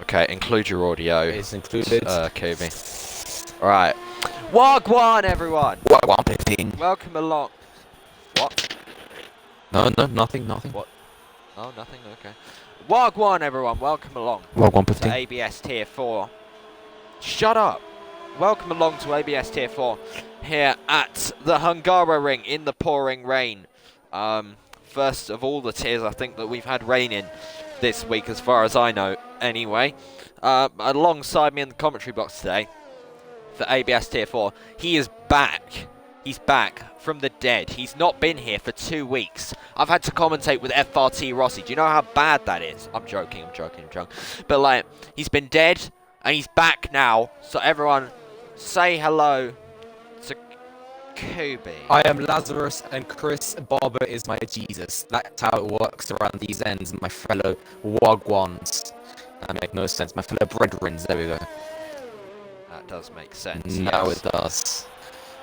Okay, include your audio. It's included. Kobe. Alright. Wagwan, everyone! What thing? Welcome along. What? No, nothing. What? Oh, nothing? Okay. Wagwan, everyone! Welcome along What to thing? ABS Tier 4. Shut up! Welcome along to ABS Tier 4 here at the Hungary Ring in the pouring rain. First of all the tiers I think that we've had rain in this week, as far as I know, anyway. Alongside me in the commentary box today for ABS Tier 4, he is back. He's back from the dead. He's not been here for 2 weeks. I've had to commentate with FRT Rossi. Do you know how bad that is? I'm joking. But, like, he's been dead, and he's back now. So, everyone, say hello to Kobe. I am Lazarus, and Chris Barber is my Jesus. That's how it works around these ends, my fellow Wagwans. That make no sense. My fellow brethrens. There we go. That does make sense. Now yes. it does.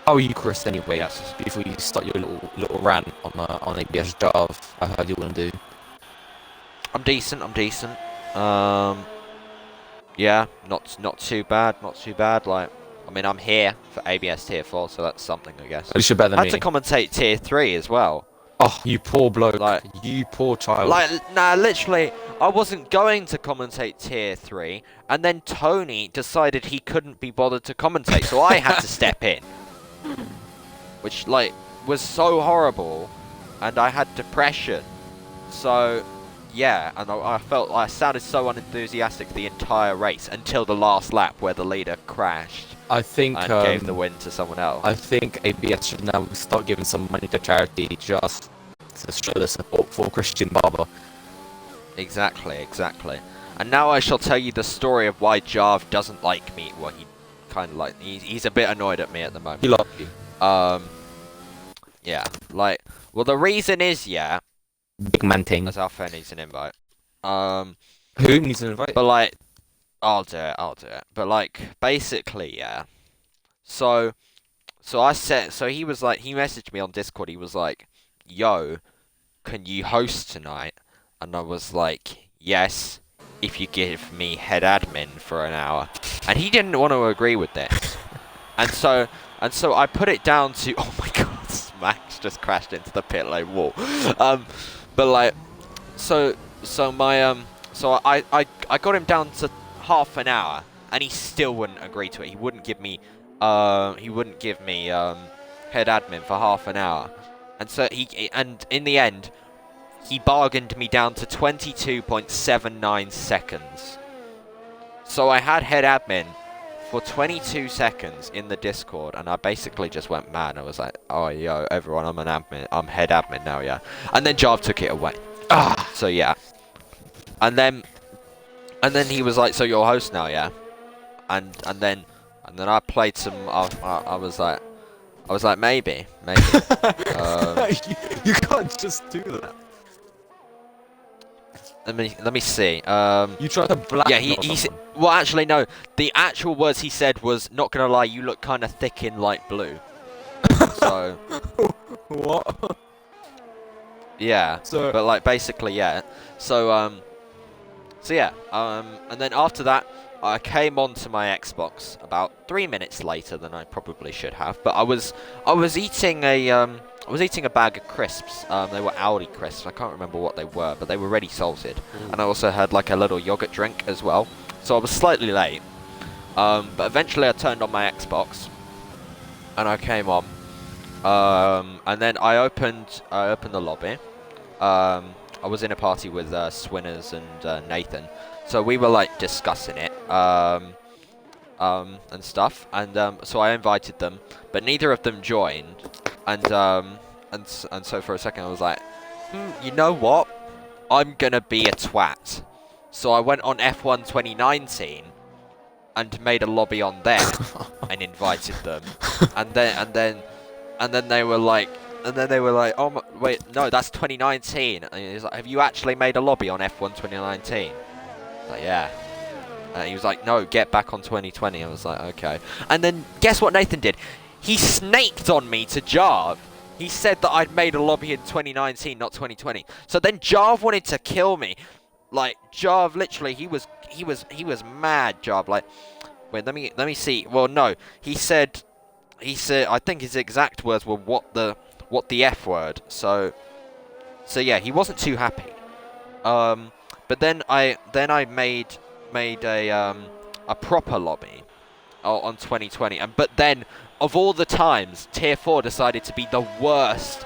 How are you, Chris? Anyway, Yes. before you start your little rant on ABS Jav, I heard you want to do. I'm decent. Yeah, not too bad. Like, I mean, I'm here for ABS Tier 4, so that's something, I guess. At least you're better than I me. had to commentate Tier 3 as well. Oh, you poor bloke. Like, you poor child. Like, nah, literally, I wasn't going to commentate Tier 3, and then Tony decided he couldn't be bothered to commentate, so I had to step in. Which, like, was so horrible, and I had depression. So, yeah, and I felt I sounded so unenthusiastic the entire race until the last lap where the leader crashed I think and gave the win to someone else. I think ABS should now start giving some money to charity just to show the support for Christian Barber. Exactly. And now I shall tell you the story of why Jav doesn't like me. Well, he kind of like he's a bit annoyed at me at the moment. He loves you. Yeah, like, well, the reason is, yeah, Big man thing. as Alpha needs an invite. Who needs an invite? But like, I'll do it. But like, basically, yeah. So I said, so he was like, he messaged me on Discord. He was like, "Yo, can you host tonight?" And I was like, "Yes, if you give me head admin for an hour." And he didn't want to agree with this. and so I put it down to, oh my god, Max just crashed into the pit lane wall. But like, so I got him down to half an hour, and he still wouldn't agree to it. He wouldn't give me head admin for half an hour, and so and in the end, he bargained me down to 22.79 seconds. So I had head admin for 22 seconds in the Discord, and I basically just went mad. I was like, "Oh, yo, everyone, I'm head admin now, yeah." And then Jav took it away. So yeah. And then he was like, "So you're host now, yeah?" And then I played some. I was like, maybe. You can't just do that. Let me see. You tried to blackmail Yeah, he someone. well, actually, no. The actual words he said was, "Not gonna lie, you look kind of thick in light blue." So What? yeah. So But like, basically, yeah. So yeah. And then after that, I came onto my Xbox about 3 minutes later than I probably should have. But I was eating a bag of crisps. They were Aldi crisps. I can't remember what they were, but they were ready salted. And I also had like a little yogurt drink as well. So I was slightly late. But eventually I turned on my Xbox, and I came on. And then I opened the lobby. I was in a party with Swinners and Nathan, so we were like discussing it and stuff. And so I invited them, but neither of them joined. And so for a second I was like, you know what? I'm gonna be a twat. So I went on F1 2019 and made a lobby on there and invited them. And then they were like, oh my, wait, no, that's 2019. And he was like, have you actually made a lobby on F1 2019? I was like, yeah. And he was like, no, get back on 2020. I was like, okay. And then guess what Nathan did? He snaked on me to Jav. He said that I'd made a lobby in 2019, not 2020. So then Jav wanted to kill me. Like Jarv, literally, he was mad. Jarv, like, wait, let me see. Well, no, he said I think his exact words were what the F word. So yeah, he wasn't too happy. But then I made a proper lobby on 2020, but then of all the times, Tier 4 decided to be the worst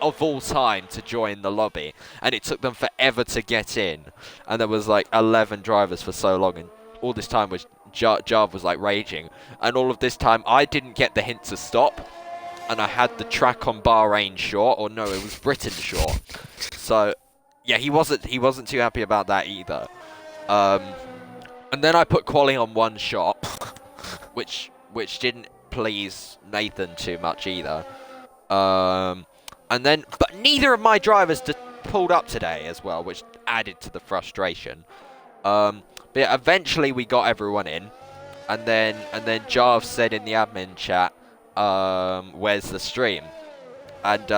of all time to join the lobby, and it took them forever to get in, and there was like 11 drivers for so long, and all this time was Jarv was like raging, and all of this time I didn't get the hint to stop, and I had the track on Bahrain short, or no, it was Britain short. So yeah, he wasn't too happy about that either. And then I put quali on one shot, which didn't please Nathan too much either. And then, but neither of my drivers pulled up today as well, which added to the frustration. But yeah, eventually we got everyone in, and then Jarv said in the admin chat, "Where's the stream?" And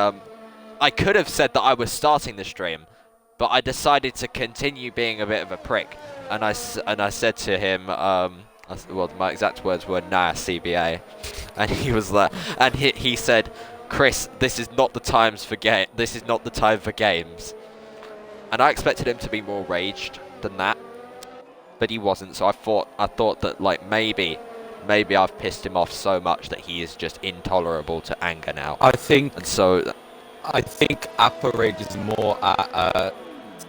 I could have said that I was starting the stream, but I decided to continue being a bit of a prick, and I said to him, well, my exact words were, "Nah, CBA," and he was like, and he said, "Chris, this is not the time for games." And I expected him to be more raged than that, but he wasn't. So I thought that like maybe I've pissed him off so much that he is just intolerable to anger now. I think Upper Rage is more at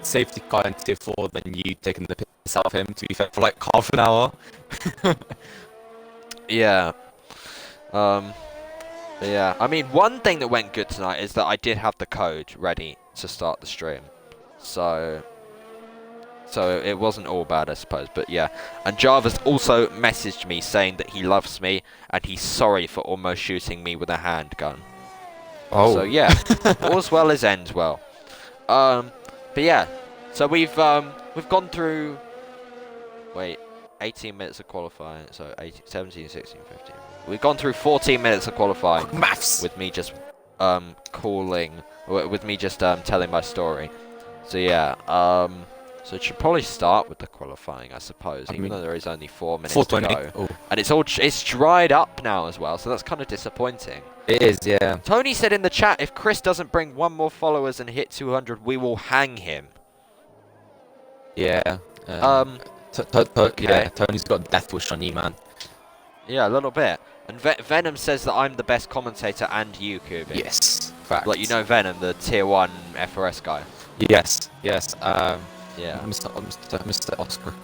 safety car in Tier 4 than you taking the piss out of him, to be fair, for like half an hour. Yeah. Yeah. I mean, one thing that went good tonight is that I did have the code ready to start the stream. So it wasn't all bad, I suppose. But yeah. And Jarvis also messaged me saying that he loves me and he's sorry for almost shooting me with a handgun. Oh. So yeah, all's well as ends well. But yeah, so we've gone through, 18 minutes of qualifying, so 18, 17, 16, 15. We've gone through 14 minutes of qualifying. Maths! With me just telling my story. So yeah, so it should probably start with the qualifying, I suppose, even though there is only 4 minutes to go. Oh. And it's dried up now as well, so that's kind of disappointing. It is, yeah. Tony said in the chat, if Chris doesn't bring one more followers and hit 200, we will hang him. Yeah. Okay. Yeah, Tony's got death wish on you, man. Yeah, a little bit. And Venom says that I'm the best commentator, and you, Kubi. Yes, fact. Like, you know Venom, the Tier 1 FRS guy. Yes. Yeah. Mr. Oscar.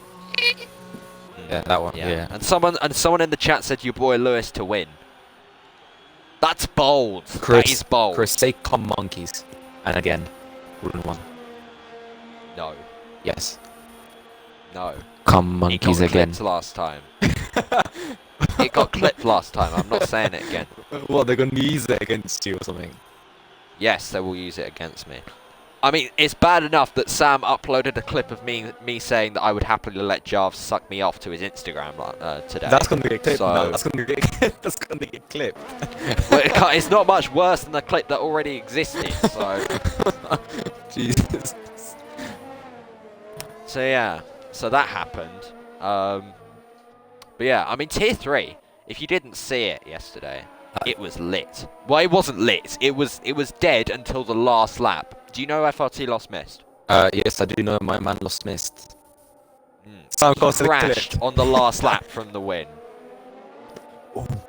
Yeah, that one. Yeah. And someone in the chat said your boy Lewis to win. That's bold. That is bold. Chris, say "come monkeys," and again, 1-1. No. Yes. No. Come monkeys again. It got clipped last time. It got clipped last time. I'm not saying it again. What, they're gonna use it against you or something? Yes, they will use it against me. I mean, it's bad enough that Sam uploaded a clip of me saying that I would happily let Jarv suck me off to his Instagram today. That's gonna get clipped. So, no, that's gonna get clipped. But it's not much worse than the clip that already existed. So. Jesus. So yeah, so that happened. But yeah, I mean Tier 3. If you didn't see it yesterday, it was lit. Well, it wasn't lit. It was dead until the last lap. Do you know FRT lost missed? Yes, I do know my man lost missed. He crashed on the last lap from the win.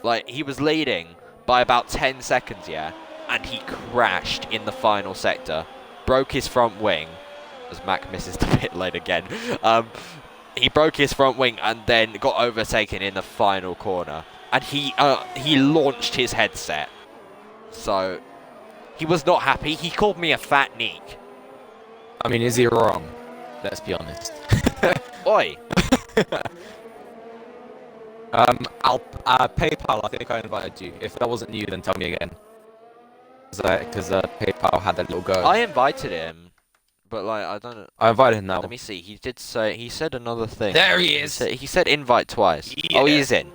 Like, he was leading by about 10 seconds, yeah, and he crashed in the final sector, broke his front wing, as Mac misses the pit lane again. He broke his front wing and then got overtaken in the final corner, and he launched his headset. So he was not happy. He called me a fat neek. I mean, is he wrong? Let's be honest. Oi. I'll PayPal. I think I invited you. If that wasn't you, then tell me again. Because PayPal had a little go. I invited him, but like I don't know. I invited him now. Let me see. He said another thing. There he is. He said invite twice. Yeah. Oh, he is in.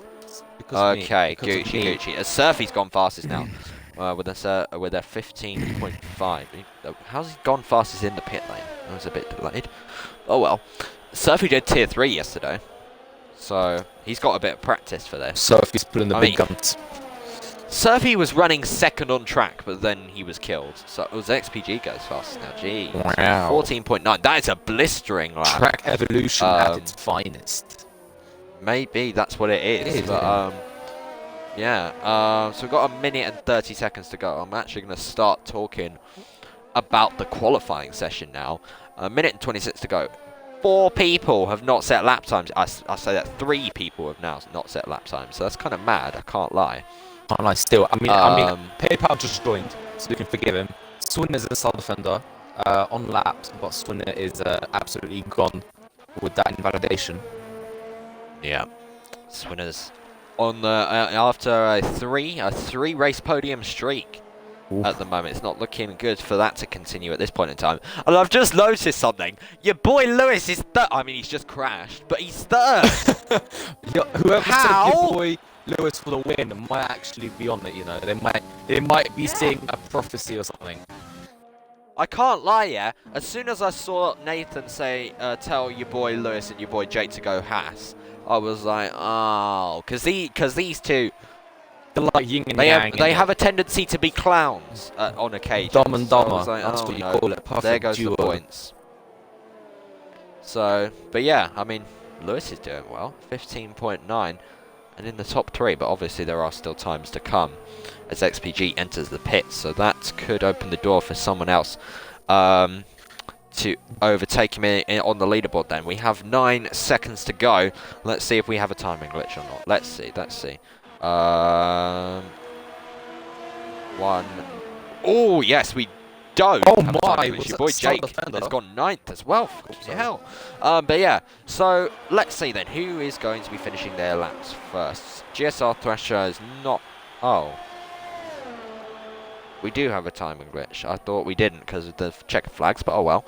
Okay, Gucci. As Surfy's gone fastest now. with a 15.5. How's he gone fastest in the pit lane? I was a bit delayed. Oh well. Surfy did tier 3 yesterday, so he's got a bit of practice for this. So if he's pulling the big guns. Surfy was running second on track, but then he was killed. So it was XPG goes fast now. Gee, wow. 14.9. That is a blistering lap. Track evolution at its finest. Maybe that's what it is. But yeah. So we've got a minute and 30 seconds to go. I'm actually going to start talking about the qualifying session now. A minute and 26 to go. 4 people have not set lap times. I say that 3 people have now not set lap times. So that's kind of mad. I can't lie. Can't lie still. I mean, PayPal just joined, so you can forgive him. Swinner is a sole defender on laps, but Swinner is absolutely gone with that invalidation. Yeah, Swinner's on the after a three race podium streak. Oof. At the moment. It's not looking good for that to continue at this point in time. And I've just noticed something. Your boy Lewis is third. I mean, he's just crashed, but he's third. Whoever said your boy Lewis for the win might actually be on it, you know. They might be seeing a prophecy or something. I can't lie, yeah. As soon as I saw Nathan say, tell your boy Lewis and your boy Jake to go Haas, I was like, oh, because these two, they're like yin and yang. They have a tendency to be clowns on occasion. Dumb and dumber. So like, that's what you call it. Perfect there goes duo. the points. So, but yeah, I mean, Lewis is doing well, 15.9, and in the top 3. But obviously there are still times to come as XPG enters the pits, so that could open the door for someone else to overtake him on the leaderboard. Then we have 9 seconds to go. Let's see if we have a timing glitch or not. Let's see. One. Oh yes, we don't. Oh my! Your boy Jake has gone 9th as well. Hell. But yeah. So let's see then who is going to be finishing their laps first. GSR Thrasher is not. Oh. We do have a timing glitch. I thought we didn't because of the checker flags, but oh well.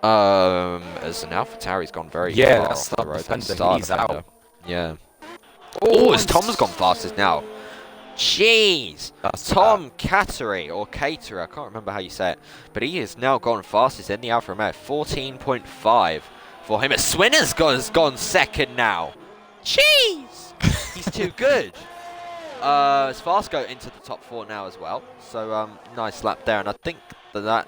As an AlphaTauri's gone very far off the road. That's Star Defender. Yeah. Oh, as Tom's gone fastest now. Jeez. Tom Cattery, or Caterer, I can't remember how you say it. But he has now gone fastest in the Alfa Romeo. 14.5 for him. Swinner's gone second now. Jeez. He's too good. Svarsko into the top 4 now as well. So nice lap there, and I think the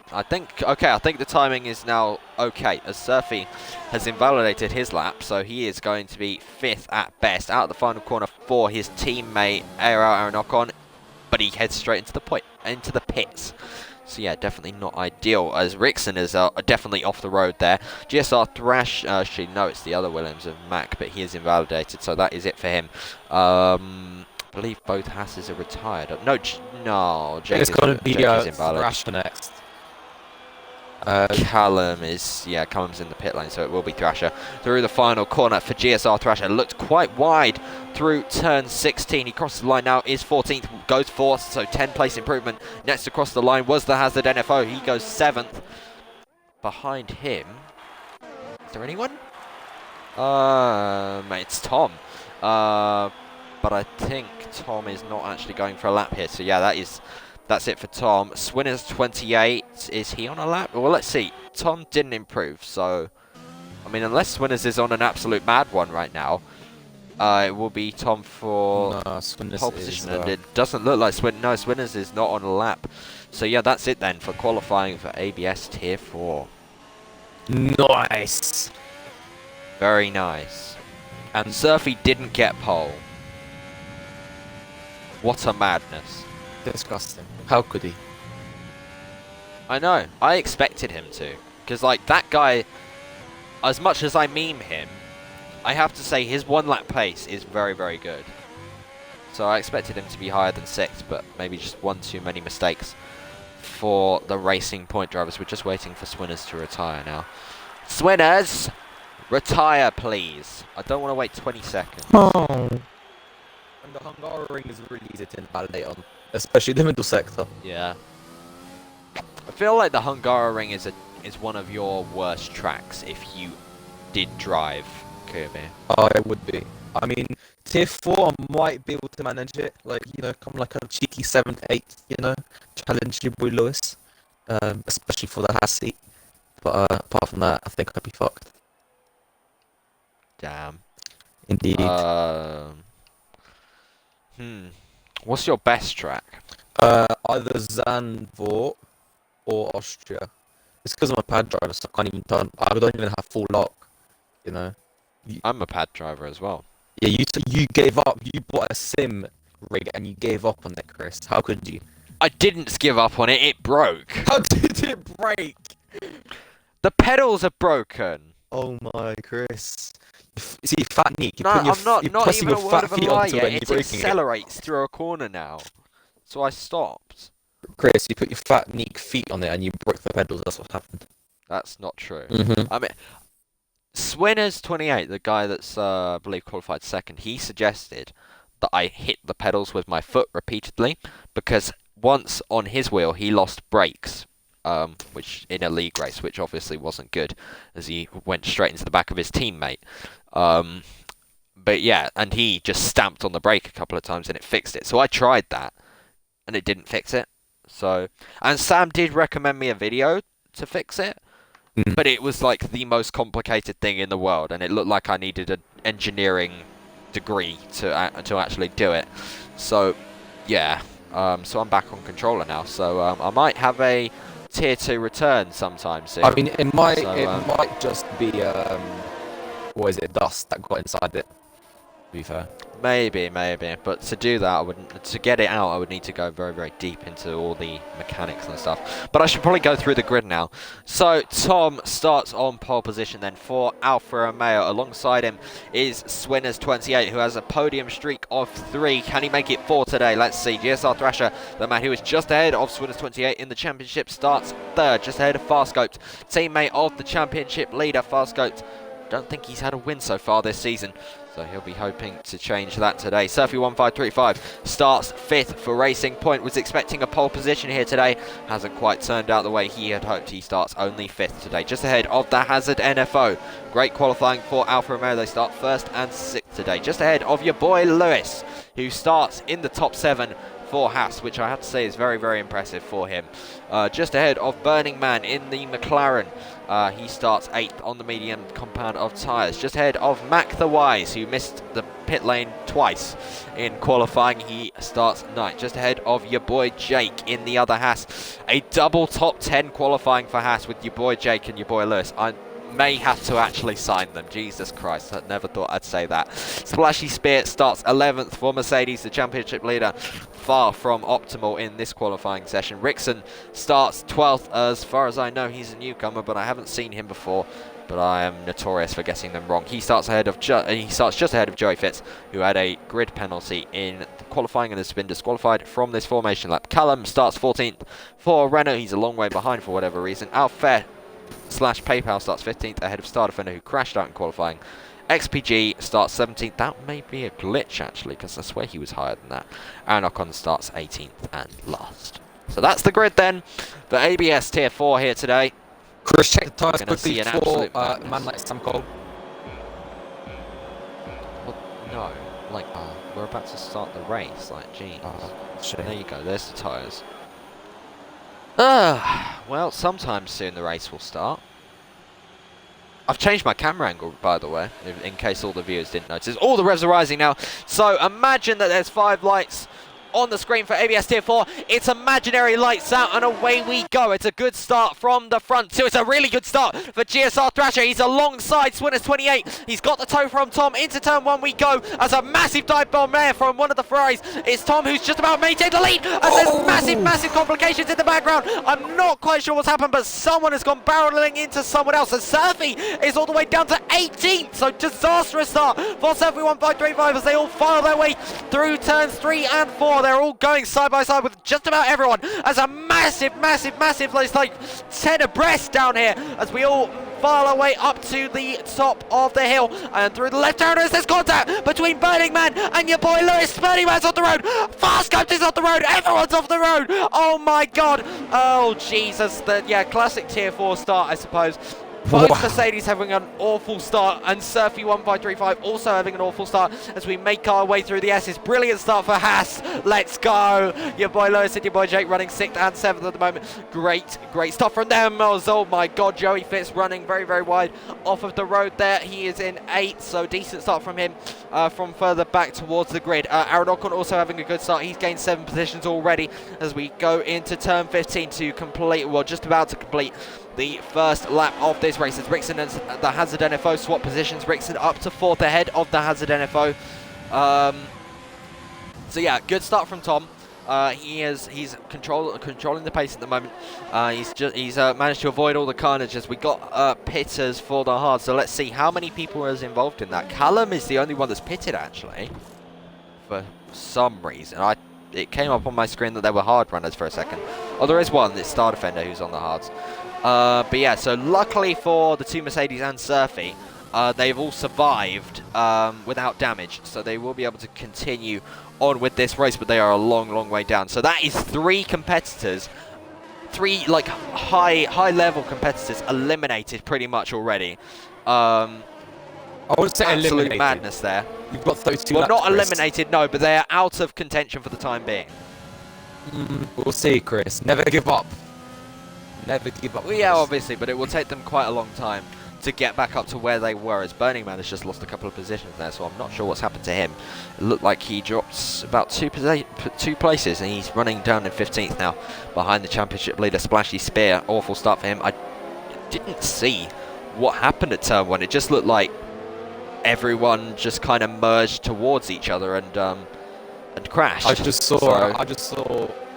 timing is now okay as Surfy has invalidated his lap, so he is going to be 5th at best out of the final corner for his teammate Aaron Ocon, but he heads straight into the pits. So yeah, definitely not ideal, as Rickson is definitely off the road there. GSR Thrash, actually no, it's the other Williams of Mac, but he is invalidated, so that is it for him. I believe both Hasses are retired. No, Jake it's going to be invalid. Thrash for next. Callum's in the pit lane, so it will be Thrasher. Through the final corner for GSR Thrasher. Looked quite wide through turn 16. He crosses the line now, is 14th, goes 4th, so 10 place improvement. Next to cross the line was the Hazard NFO. He goes 7th. Behind him, is there anyone? It's Tom. But I think Tom is not actually going for a lap here. So yeah, that's it for Tom. Swinner's 28. Is he on a lap? Well, let's see. Tom didn't improve, so I mean, unless Swinners is on an absolute mad one right now, it will be Tom for pole position, and it doesn't look like Swinners is not on a lap. So yeah, that's it then for qualifying for ABS Tier 4. Nice. Very nice. And Surfy didn't get pole. What a madness. Disgusting. How could he? I know. I expected him to. Because, like, that guy, as much as I meme him, I have to say his 1 lap pace is very, very good. So I expected him to be higher than 6th, but maybe just 1 too many mistakes for the Racing Point drivers. We're just waiting for Swinners to retire now. Swinners! Retire, please. I don't want to wait 20 seconds. Oh. And the Hungaroring is really easy to invalidate on, especially the middle sector. Yeah. I feel like the Hungaroring is one of your worst tracks if you did drive Kirby. Oh, it would be. I mean, tier 4, I might be able to manage it. Like, come like a cheeky 7th, 8th, challenge your boy Lewis, especially for the Haas seat. But apart from that, I think I'd be fucked. Damn. Indeed. What's your best track? Either Zandvoort or Austria. It's because I'm a pad driver, so I can't even turn. I don't even have full lock. I'm a pad driver as well. Yeah, you gave up. You bought a sim rig and you gave up on it, Chris. How could you? I didn't give up on it. It broke. How did it break? The pedals are broken. Oh my, Chris. See, fat Nick. No, I'm not pressing even your a fat word of a feet lie onto yet. it and It you're breaking it. accelerates through a corner now. So I stopped. Chris, you put your fat Nick feet on it and you broke the pedals. That's what happened. That's not true. Mm-hmm. I mean, Swinners28, the guy that's, I believe, qualified second, he suggested that I hit the pedals with my foot repeatedly because once on his wheel he lost brakes, which in a league race, which obviously wasn't good as he went straight into the back of his teammate. But yeah, and he just stamped on the brake a couple of times and it fixed it. So I tried that and it didn't fix it. And Sam did recommend me a video to fix it. But it was like the most complicated thing in the world, and it looked like I needed an engineering degree to actually do it. So, yeah. So I'm back on controller now. So I might have a tier 2 return sometime soon. I mean, it might just be what is it, dust that got inside it. To be fair. Maybe. But to do that, to get it out, I would need to go very, very deep into all the mechanics and stuff. But I should probably go through the grid now. So Tom starts on pole position then for Alfa Romeo. Alongside him is Swinners28, who has a podium streak of 3. Can he make it 4 today? Let's see. GSR Thrasher, the man who is just ahead of Swinners28 in the championship, starts 3rd, just ahead of Farscoped, teammate of the championship leader. Farscoped, don't think he's had a win so far this season, so he'll be hoping to change that today. Surfy1535 starts 5th for Racing Point. Was expecting a pole position here today. Hasn't quite turned out the way he had hoped. He starts only 5th today, just ahead of the Hazard NFO. Great qualifying for Alfa Romeo. They start 1st and 6th today, just ahead of your boy Lewis, who starts in the top 7 for Haas, which I have to say is very, very impressive for him. Just ahead of Burning Man in the McLaren. He starts 8th on the medium compound of tyres. Just ahead of Mac the Wise, who missed the pit lane twice in qualifying. He starts 9th. Just ahead of your boy Jake in the other Haas. A double top 10 qualifying for Haas with your boy Jake and your boy Lewis. I may have to actually sign them. Jesus Christ, I never thought I'd say that. Splashy Spear starts 11th for Mercedes, the championship leader. Far from optimal in this qualifying session. Rickson starts 12th. As far as I know, he's a newcomer, but I haven't seen him before. But I am notorious for getting them wrong. He starts just ahead of Joey Fitz, who had a grid penalty in qualifying and has been disqualified from this formation lap. Callum starts 14th for Renault. He's a long way behind for whatever reason. Alfair / PayPal starts 15th ahead of Star Defender, who crashed out in qualifying. XPG starts 17th. That may be a glitch, actually, because I swear he was higher than that. And Ocon starts 18th and last. So that's the grid then. The ABS Tier 4 here today. Chris, check the tyres quickly for a man like Sam Cole. Well, no. Like, we're about to start the race. Like, geez. There you go. There's the tyres. Well, sometime soon the race will start. I've changed my camera angle, by the way, in case all the viewers didn't notice. All the revs are rising now. So imagine that there's 5 lights on the screen for ABS Tier 4. It's imaginary lights out and away we go. It's a good start from the front too. It's a really good start for GSR Thrasher. He's alongside Swinners28. He's got the toe from Tom. Into turn 1 we go as a massive dive bomb there from one of the Ferraris. It's Tom who's just about maintained the lead as there's massive complications in the background. I'm not quite sure what's happened, but someone has gone barreling into someone else. And Surfy is all the way down to 18th. So disastrous start for Surfy1535 as they all file their way through turns 3 and 4. They're all going side by side with just about everyone as a massive, it's like 10 abreast down here as we all file our way up to the top of the hill and through the left turners. There's contact between Burning Man and your boy Lewis. Burning Man's on the road. Farscoped is on the road. Everyone's off the road. Oh my god. Oh Jesus. Yeah, classic Tier 4 start, I suppose. Both Wow. Mercedes having an awful start, and Surfy 1535 also having an awful start as we make our way through the S's. Brilliant start for Haas. Let's go. Your boy Lewis and your boy Jake running 6th and 7th at the moment. Great stuff from them. Oh my God, Joey Fitz running very wide off of the road there. He is in 8th, so decent start from him from further back towards the grid. Aaron Ocon also having a good start. He's gained 7 positions already as we go into turn 15 to complete, well, just about to complete the first lap of this race as Rickson and the Hazard NFO swap positions. Rickson up to 4th ahead of the Hazard NFO. So yeah, good start from Tom. He's controlling the pace at the moment. He's managed to avoid all the carnage as we got pitters for the hard. So let's see how many people is involved in that. Callum is the only one that's pitted actually, for some reason. It came up on my screen that there were hard runners for a second. Oh, there is one. It's Star Defender who's on the hards. But yeah, so luckily for the two Mercedes and Surfy, they've all survived without damage, so they will be able to continue on with this race, but they are a long way down. So that is 3 competitors, 3 like high level competitors eliminated pretty much already. I would say Absolute eliminated. madness there. You've got those 2 Well, laps, not Chris. eliminated, no, but they are out of contention for the time being. We'll see, Chris. Never give up. Never give up. Well, yeah, Chris. obviously, but it will take them quite a long time to get back up to where they were, as Burning Man has just lost a couple of positions there, so I'm not sure what's happened to him. It looked like he dropped about 2 places, and he's running down in 15th now, behind the championship leader, Splashy Spear. Awful start for him. I didn't see what happened at turn 1. It just looked like everyone just kind of merged towards each other and crashed. I just saw.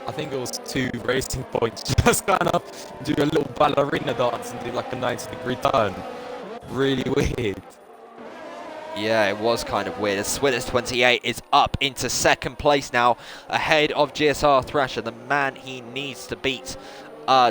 I think it was 2 racing points just kind of do a little ballerina dance and do like a 90-degree turn. Really weird. Yeah, it was kind of weird. As Swinners 28 is up into 2nd place now, ahead of GSR Thrasher, the man he needs to beat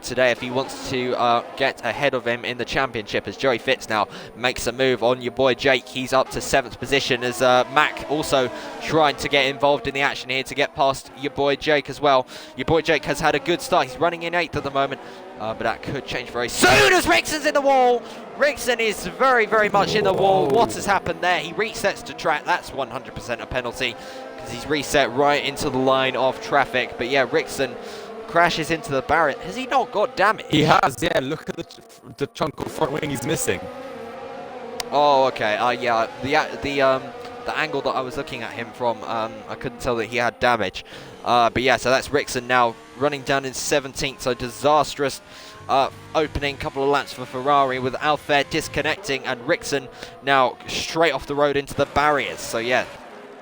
today if he wants to get ahead of him in the championship, as Joey Fitz now makes a move on your boy Jake. He's up to 7th position as Mac also trying to get involved in the action here to get past your boy Jake as well. Your boy Jake has had a good start. He's running in 8th at the moment, but that could change very soon as Rickson's in the wall. Rickson is very much in the wall. What has happened there? He resets to track. That's 100% a penalty because he's reset right into the line of traffic. But yeah, Rickson crashes into the barrier. Has he not got damage? He has, yeah. Look at the chunk of front wing he's missing. Oh, okay. Yeah. The angle that I was looking at him from, I couldn't tell that he had damage. But yeah, so that's Rickson now running down in 17th. So disastrous opening couple of laps for Ferrari with Alfair disconnecting and Rickson now straight off the road into the barriers. So yeah,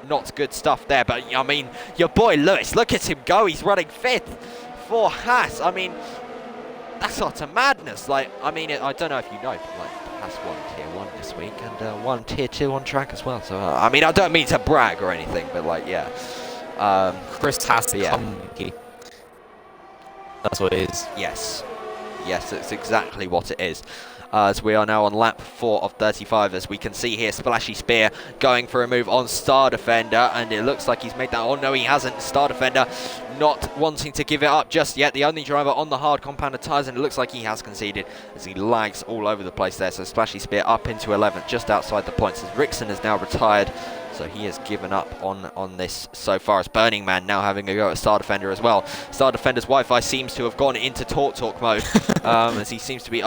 not good stuff there. But I mean, your boy Lewis, look at him go. He's running 5th. For Haas. I mean, that's utter madness. Like, I mean, I don't know if you know, but like, Haas won Tier 1 this week and won Tier 2 on track as well. So, I mean, I don't mean to brag or anything, but like, yeah. Chris Haas, yeah. That's what it is. Yes, it's exactly what it is. As we are now on lap 4 of 35, as we can see here, Splashy Spear going for a move on Star Defender, and it looks like he's made that. Oh no, he hasn't. Star Defender not wanting to give it up just yet. The only driver on the hard compounded tyres, and it looks like he has conceded as he lags all over the place there. So Splashy Spear up into 11th, just outside the points, as Rickson has now retired. So he has given up on this so far, as Burning Man now having a go at Star Defender as well. Star Defender's Wi-Fi seems to have gone into talk mode as he seems to be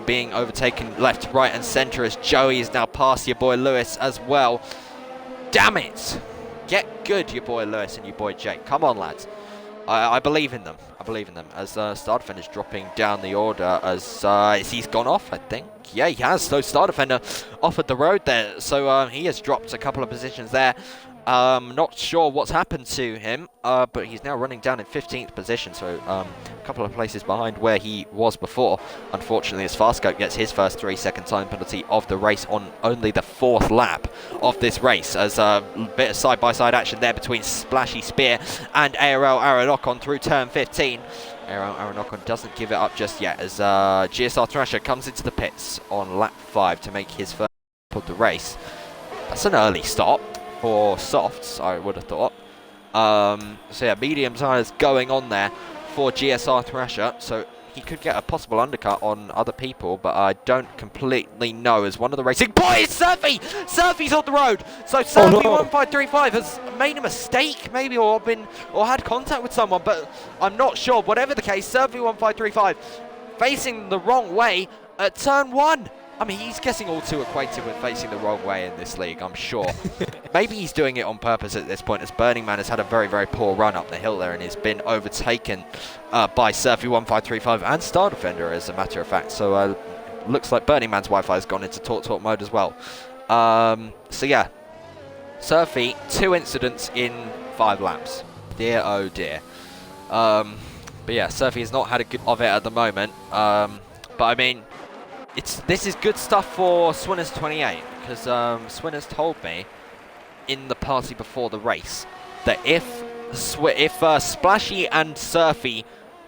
being overtaken left, right and centre, as Joey is now past your boy Lewis as well. Damn it! Get good, your boy Lewis and your boy Jake. Come on, lads. I believe in them. I believe in them. As Star Defender's dropping down the order as he's gone off, I think. Yeah, he has. So Star Defender offered the road there. So he has dropped a couple of positions there. Not sure what's happened to him, but he's now running down in 15th position. So a couple of places behind where he was before. Unfortunately, as Farscope gets his first 3-second time penalty of the race on only the 4th lap of this race. As a bit of side-by-side action there between Splashy Spear and ARL Aranocon through turn 15. ARL Aranocon doesn't give it up just yet, as GSR Thrasher comes into the pits on lap 5 to make his first of the race. That's an early stop for softs, I would have thought. So yeah, medium tyres going on there for GSR Thrasher. So he could get a possible undercut on other people, but I don't completely know. As one of the racing boys, Surfy! Surfy's on the road! So Surfy 1535 has made a mistake, maybe, or had contact with someone, but I'm not sure. Whatever the case, Surfy 1535 facing the wrong way at turn 1. I mean, he's getting all too acquainted with facing the wrong way in this league, I'm sure. Maybe he's doing it on purpose at this point, as Burning Man has had a very, very poor run up the hill there and has been overtaken by Surfy 1535 and Star Defender, as a matter of fact. So looks like Burning Man's Wi-Fi has gone into talk mode as well. So yeah, Surfy, 2 incidents in 5 laps. Dear, oh dear. But yeah, Surfy has not had a good of it at the moment. But I mean, this is good stuff for Swinners 28, because Swinners told me in the party before the race that if Splashy and Surfy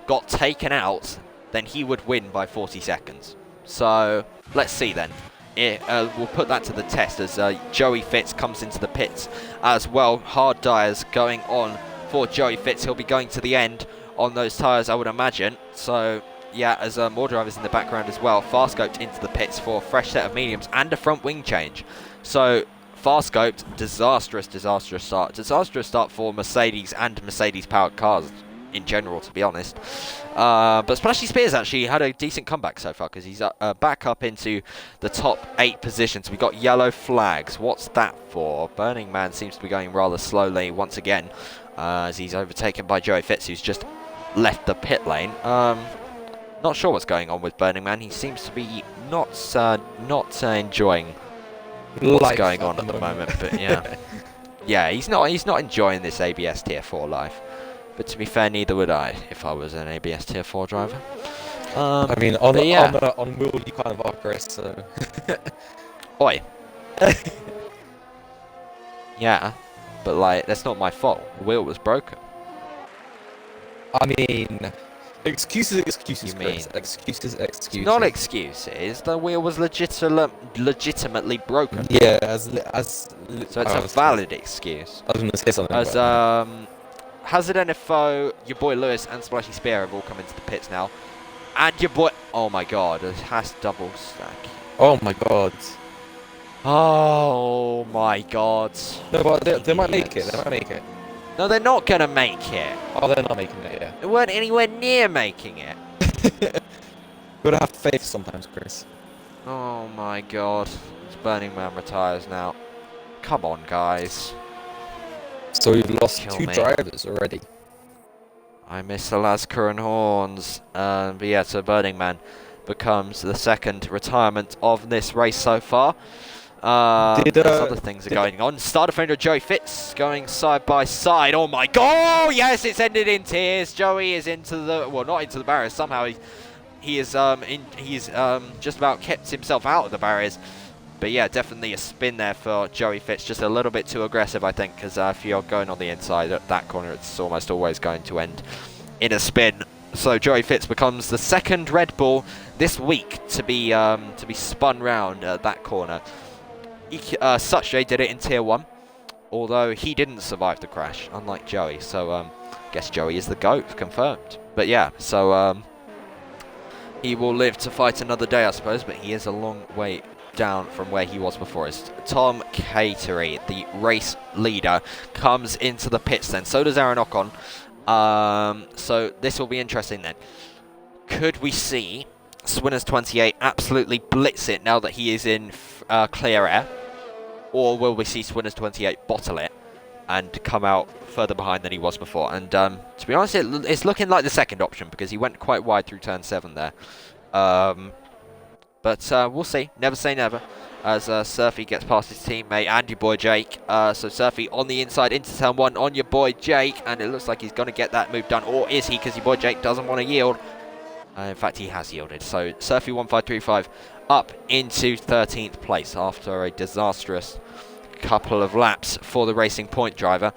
got taken out, then he would win by 40 seconds. So let's see then. We'll put that to the test as Joey Fitz comes into the pits as well. Hard tyres going on for Joey Fitz. He'll be going to the end on those tyres, I would imagine. So yeah, as more drivers in the background as well. Fast scoped into the pits for a fresh set of mediums and a front wing change. So fast scoped, disastrous start. Disastrous start for Mercedes and Mercedes powered cars in general, to be honest. But Splashy Spears actually had a decent comeback so far, because he's back up into the top 8 positions. We've got yellow flags. What's that for? Burning Man seems to be going rather slowly once again, as he's overtaken by Joey Fitz, who's just left the pit lane. Not sure what's going on with Burning Man. He seems to be not enjoying what's going on at the moment. But yeah, yeah, he's not enjoying this ABS Tier 4 life. But to be fair, neither would I if I was an ABS Tier 4 driver. I mean, on wheel you kind of are, Chris. So. Oi. Yeah, but like that's not my fault. The wheel was broken. I mean. Excuses, Chris. Excuses. Not excuses. The wheel was legitimately broken. Yeah, so it's a valid excuse. I was going to say something. As Hazard NFO, your boy Lewis, and Splashy Spear have all come into the pits now, and your boy. Oh my God, it has double stack. Oh my God. Oh my God. No, but they might make it. They might make it. No, they're not going to make it. Oh, they're not making it, yeah. They weren't anywhere near making it. Gotta have faith sometimes, Chris. Oh my God. This Burning Man retires now. Come on, guys. So you've lost 2 drivers already. I miss the Lazka and Horns. But yeah, so Burning Man becomes the 2nd retirement of this race so far. Other things are going on. Star Defender Joey Fitz going side by side. Oh my God! Oh, yes, it's ended in tears. Joey is into the not into the barriers. Somehow he's just about kept himself out of the barriers. But yeah, definitely a spin there for Joey Fitz. Just a little bit too aggressive, I think, because if you're going on the inside at that corner, it's almost always going to end in a spin. So Joey Fitz becomes the 2nd Red Bull this week to be spun round at that corner. Suchay did it in Tier 1, although he didn't survive the crash, unlike Joey. So I guess Joey is the GOAT, confirmed. But yeah, so he will live to fight another day, I suppose, but he is a long way down from where he was before. As Tom Catery, the race leader, comes into the pits then. So does Aaron Ocon. So this will be interesting then. Could we see Swinners 28 absolutely blitz it now that he is in clear air? Or will we see Swinners 28 bottle it and come out further behind than he was before? And to be honest, it's looking like the 2nd option, because he went quite wide through turn 7 there. But we'll see. Never say never. As Surfy gets past his teammate and your boy Jake. So Surfy on the inside into turn 1 on your boy Jake. And it looks like he's going to get that move done. Or is he? Because your boy Jake doesn't want to yield. In fact, he has yielded. So Surfy 1535 up into 13th place after a disastrous couple of laps for the Racing Point driver.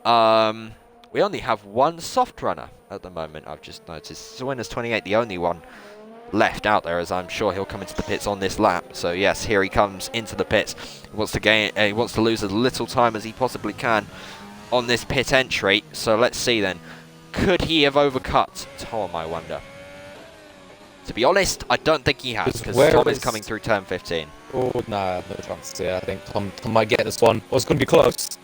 We only have 1 soft runner at the moment, I've just noticed. Swinners 28, the only one left out there, as I'm sure he'll come into the pits on this lap. So yes, here he comes into the pits. He wants to lose as little time as he possibly can on this pit entry. So let's see then. Could he have overcut Tom, I wonder? To be honest, I don't think he has, because Where Tom is is- coming through turn 15. Oh, nah, no chance. Yeah, I think Tom might get this one. Oh, it's going to be close.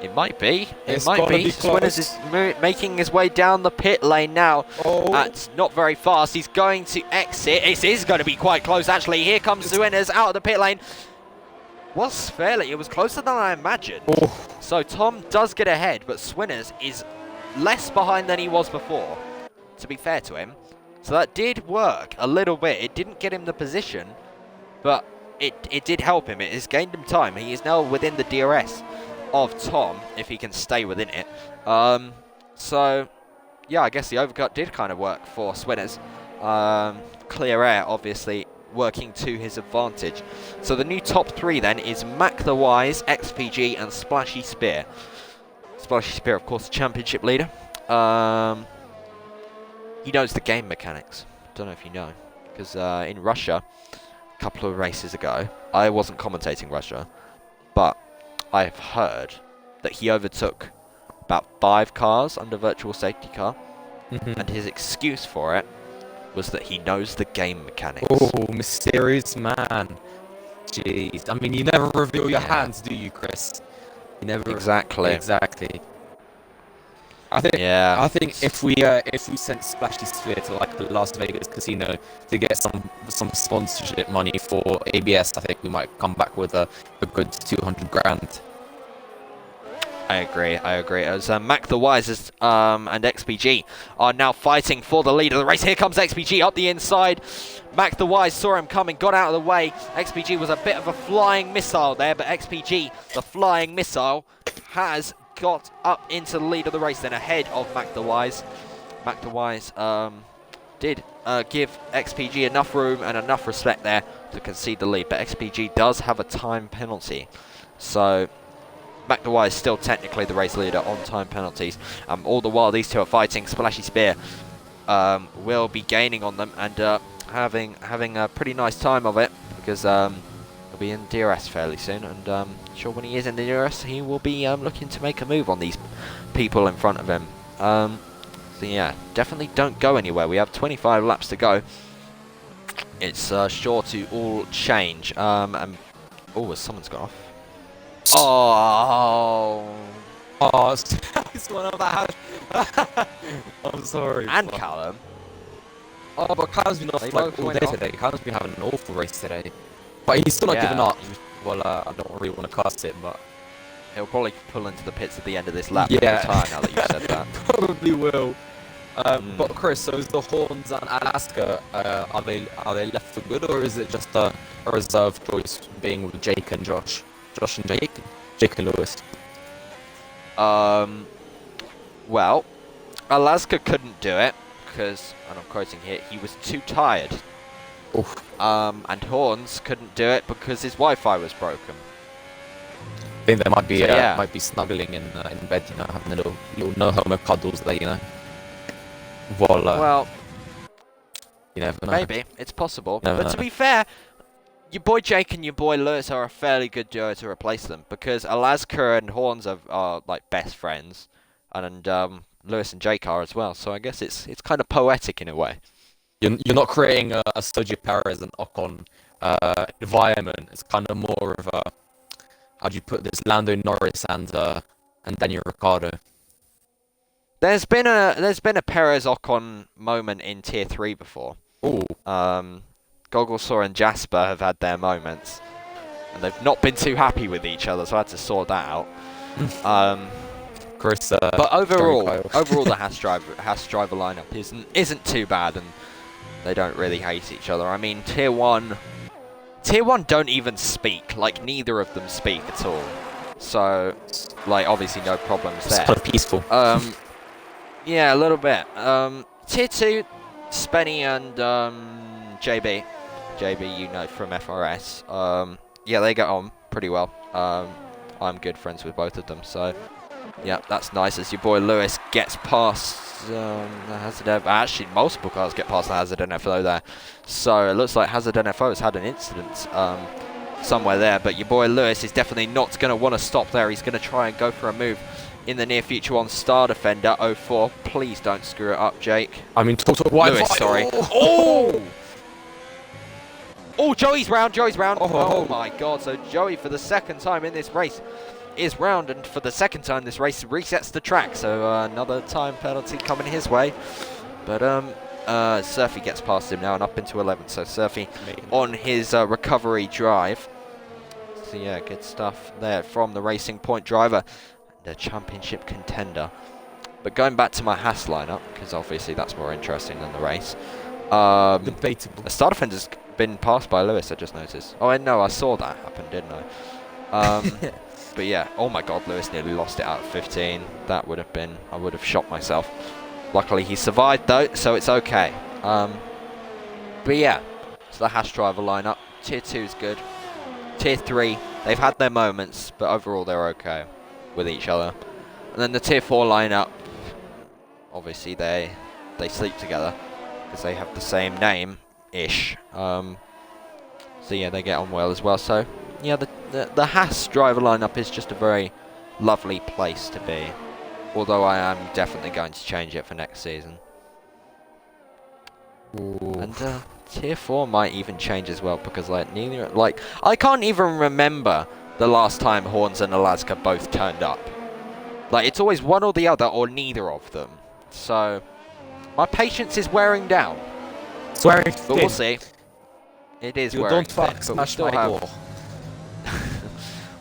It might be. It It's might gotta be. be Swinners close. is making his way down the pit lane now. Oh. That's not very fast. He's going to exit. It is going to be quite close, actually. Here comes Swinners out of the pit lane. It was closer than I imagined. Oh. So Tom does get ahead, but Swinners is less behind than he was before, to be fair to him. So that did work a little bit. It didn't get him the position, but it did help him. It has gained him time. He is now within the DRS of Tom, if he can stay within it. So, yeah, I guess the overcut did kind of work for Swinners. Clear air, obviously, working to his advantage. So the new top three then is Mac the Wise, XPG, and Splashy Spear. Splashy Spear, of course, the championship leader. He knows the game mechanics. Don't know if you know, because in Russia, a couple of races ago, I wasn't commentating Russia, but I've heard that he overtook about 5 cars under virtual safety car, and his excuse for it was that he knows the game mechanics. Oh, mysterious man. Jeez. I mean, you never reveal your hands, do you, Chris? You never. Exactly. Exactly. I think if we sent Splashy Sphere to like the Las Vegas casino to get some sponsorship money for ABS, I think we might come back with a good 200 grand. I agree. As Mac the Wise and XPG are now fighting for the lead of the race. Here comes XPG up the inside. Mac the Wise saw him coming, got out of the way. XPG was a bit of a flying missile there, but XPG, the flying missile, has got up into the lead of the race, then ahead of Mac the Wise. Mac the Wise did give XPG enough room and enough respect there to concede the lead, but XPG does have a time penalty. So Mac the Wise still technically the race leader on time penalties. All the while these two are fighting. Splashy Spear will be gaining on them and having a pretty nice time of it, because he'll be in DRS fairly soon, and sure when he is in the DRS he will be looking to make a move on these people in front of him. So yeah, definitely don't go anywhere. We have 25 laps to go. It's sure to all change. Someone's got off. Oh, It's one of that. I'm sorry. and Callum. Oh, but Callum's been off They like both all went day off. today. Callum's been having an awful race today, but he's still not giving Yeah. up. Well, I don't really want to cast it, but He'll probably pull into the pits at the end of this lap. Yeah. Time now that you've said that. probably will. But Chris, so is the Horns and Alaska, are they left for good, or is it just a reserve choice being with Jake and Josh and Jake and Lewis? Well, Alaska couldn't do it because, and I'm quoting here, he was too tired. Oof. And Horns couldn't do it because his Wi-Fi was broken. I think they might be So, yeah. might be snuggling in bed, having a little no homo cuddles there, While Well, you never know. maybe it's possible. Never But to know. be fair, your boy Jake and your boy Lewis are a fairly good duo to replace them, because Alaska and Horns are like best friends, and Lewis and Jake are as well. So I guess it's kind of poetic in a way. You're not creating a Sergio Perez and Ocon environment. It's kind of more of a, how do you put this, Lando Norris and Daniel Ricciardo. There's been a Perez Ocon moment in Tier 3 before. Ooh. Gogglsaw and Jasper have had their moments, and they've not been too happy with each other, so I had to sort that out. Chris. But overall, Kyle. the Haas driver lineup isn't too bad, and they don't really hate each other. I mean, Tier 1 don't even speak. Like, neither of them speak at all. So, like, obviously no problems It's there. kind of peaceful. Yeah, a little bit. Tier 2, Spenny and JB. JB, from FRS. Yeah, they get on pretty well. I'm good friends with both of them, so yeah, that's nice. As your boy Lewis gets past the Hazard NFO. Actually, multiple cars get past the Hazard NFO there. So it looks like Hazard NFO has had an incident somewhere there, but your boy Lewis is definitely not going to want to stop there. He's going to try and go for a move in the near future on Star Defender 04. Please don't screw it up, Jake. I mean, total Wi-Fi. Lewis, sorry. Oh! Oh, Joey's round. Oh. Oh my God! So Joey, for the second time in this race, is round, and for the second time this race resets the track. So another time penalty coming his way. But Surfy gets past him now and up into 11th. So Surfy on his recovery drive. So yeah, good stuff there from the Racing Point driver, the championship contender. But going back to my Haas lineup, because obviously that's more interesting than the race. Debatable. The Star Defender's been passed by Lewis, I just noticed. Oh, I know, I saw that happen, didn't I? But yeah, oh my God, Lewis nearly lost it out of 15. That would have been, I would have shot myself. Luckily he survived though, so it's okay. But yeah, so the Haas driver lineup. Tier 2 is good. Tier 3, they've had their moments, but overall they're okay with each other. And then the Tier 4 lineup, obviously they sleep together because they have the same name-ish. So yeah, they get on well as well. So yeah, the Haas driver lineup is just a very lovely place to be. Although I am definitely going to change it for next season. Ooh. And Tier 4 might even change as well, because I can't even remember the last time Horns and Alaska both turned up. Like, it's always one or the other or neither of them. So my patience is wearing down. Swearing But we'll see. It is You wearing don't fuck thin, but we smash still my have door.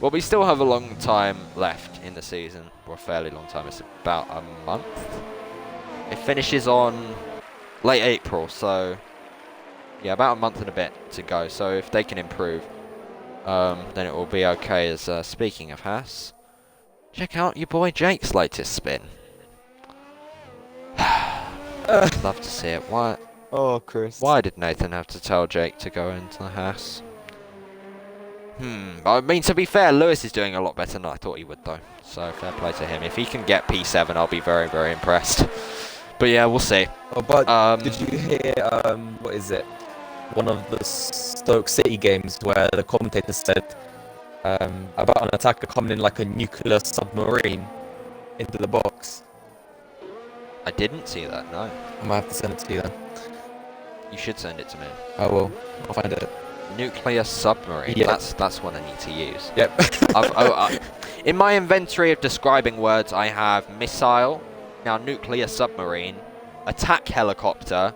well, we still have a long time left in the season, or a fairly long time. It's about a month. It finishes on late April, so yeah, about a month and a bit to go. So if they can improve, then it will be okay. As speaking of Haas, check out your boy Jake's latest spin. Love to see it. Why? Oh, Chris. Why did Nathan have to tell Jake to go into the Haas? I mean, to be fair, Lewis is doing a lot better than I thought he would, though. So fair play to him. If he can get P7, I'll be very, very impressed. But yeah, we'll see. Oh, but did you hear, what is it? One of the Stoke City games where the commentator said about an attacker coming in like a nuclear submarine into the box. I didn't see that, no. I might have to send it to you then. You should send it to me. I will. I'll find it. Nuclear submarine. Yep. That's what I need to use. Yep. In my inventory of describing words, I have missile, now nuclear submarine, attack helicopter,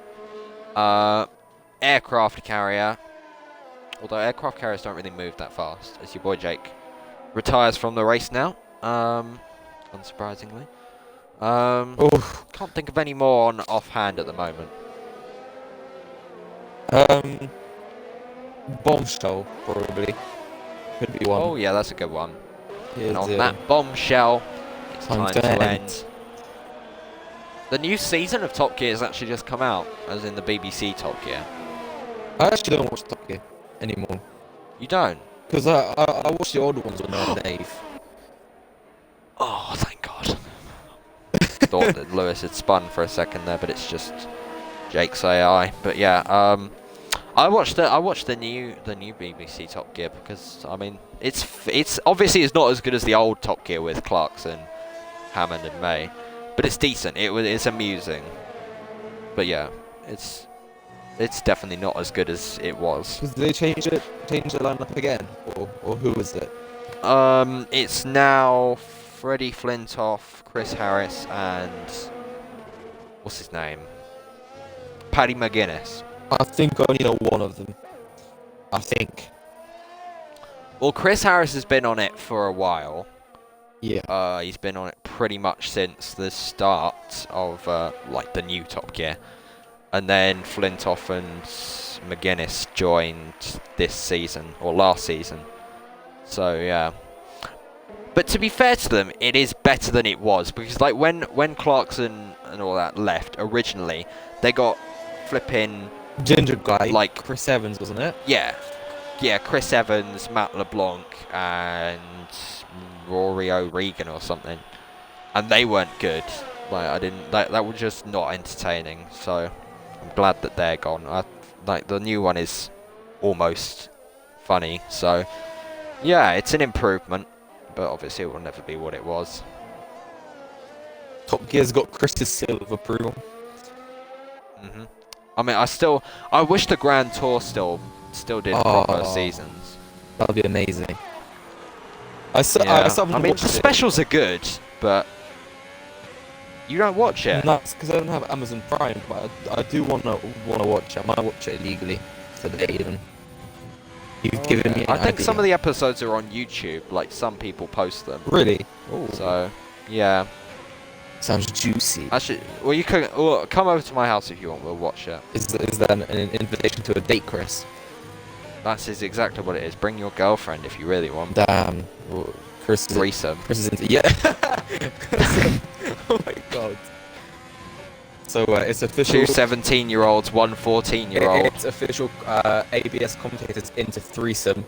aircraft carrier. Although aircraft carriers don't really move that fast, as your boy Jake retires from the race now. Unsurprisingly. Can't think of any more on offhand at the moment. Bombshell, probably. Could be one. Oh yeah, that's a good one. Here's And on that bombshell, it's Time time to to end. end. The new season of Top Gear has actually just come out, as in the BBC Top Gear. I actually don't watch Top Gear anymore. You don't? Because I watched the older ones when I was Dave. Oh, thank God. Thought that Lewis had spun for a second there, but it's just Jake's AI. But yeah, I watched the new BBC Top Gear because I mean it's obviously it's not as good as the old Top Gear with Clarkson, Hammond and May, but it's decent. It's amusing. But yeah, it's definitely not as good as it was. Did they change the lineup again, or who is it? It's now Freddie Flintoff, Chris Harris, and what's his name? Paddy McGuinness. I think I only know one of them. I think. Well, Chris Harris has been on it for a while. Yeah. He's been on it pretty much since the start of like the new Top Gear, and then Flintoff and McGuinness joined this season or last season. So yeah. But to be fair to them, it is better than it was because like when Clarkson and all that left originally, they got flipping Ginger guy, like Chris Evans, wasn't it? Yeah, Chris Evans, Matt LeBlanc, and Rory O'Regan or something, and they weren't good. Like I didn't, that was just not entertaining. So I'm glad that they're gone. Like the new one is almost funny. So yeah, it's an improvement, but obviously it will never be what it was. Top Gear's got Chris's seal of approval. Hmm. I mean, I wish the Grand Tour still did proper seasons. That'd be amazing. I still I haven't mean, watched the it. specials are good, but you don't watch it. No, it's because I don't have Amazon Prime, but I do wanna watch it. I might watch it illegally today even. You've given me an I think idea. some of the episodes are on YouTube. Like some people post them. Really? Ooh. So, yeah. Sounds juicy. Actually, well, you can come over to my house if you want. We'll watch it. Is that an invitation to a date, Chris? That is exactly what it is. Bring your girlfriend if you really want. Damn. Well, Chris is Threesome. Chris is into Oh my god. So it's official. 2 17-year-olds, 1 14-year-old. It's official. ABS commentators into threesome.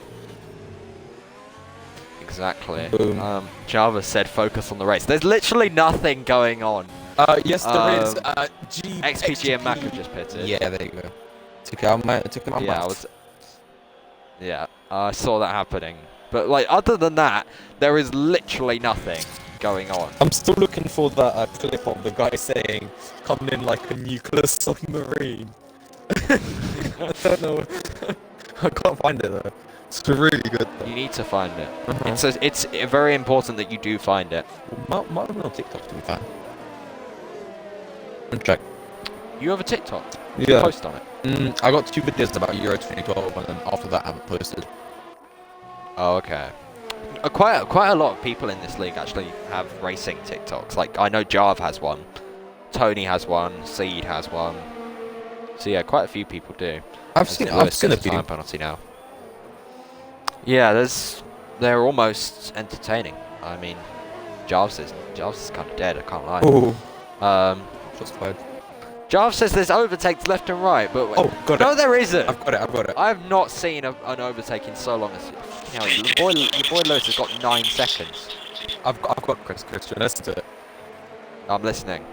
Exactly. Boom. Java said focus on the race. There's literally nothing going on. Yes, there is. XPG and Mac have just pitted. Yeah, there you go. Took him out. Yeah, I saw that happening. But like, other than that, there is literally nothing going on. I'm still looking for that clip of the guy saying, "Coming in like a nuclear submarine." I don't know. I can't find it though. It's really good. Though. You need to find it. It's very important that you do find it. Might have been on TikTok to be fair. Check. You have a TikTok? Yeah. Post on it. I got 2 videos about Euro 2012, and then after that I haven't posted. Oh, okay. Quite a lot of people in this league actually have racing TikToks. Like, I know Jarv has one, Tony has one, Seed has one. So yeah, quite a few people do. I've seen a few. Time penalty now. Yeah, they're almost entertaining. I mean, Jarv is kind of dead. I can't lie. Ooh. Just fired. Jarv says there's overtakes left and right, but got no, it. there isn't. I've got it. I have not seen an overtake in so long as. You know, your boy Lewis has got 9 seconds. I've got Christian. Listen to it. I'm listening.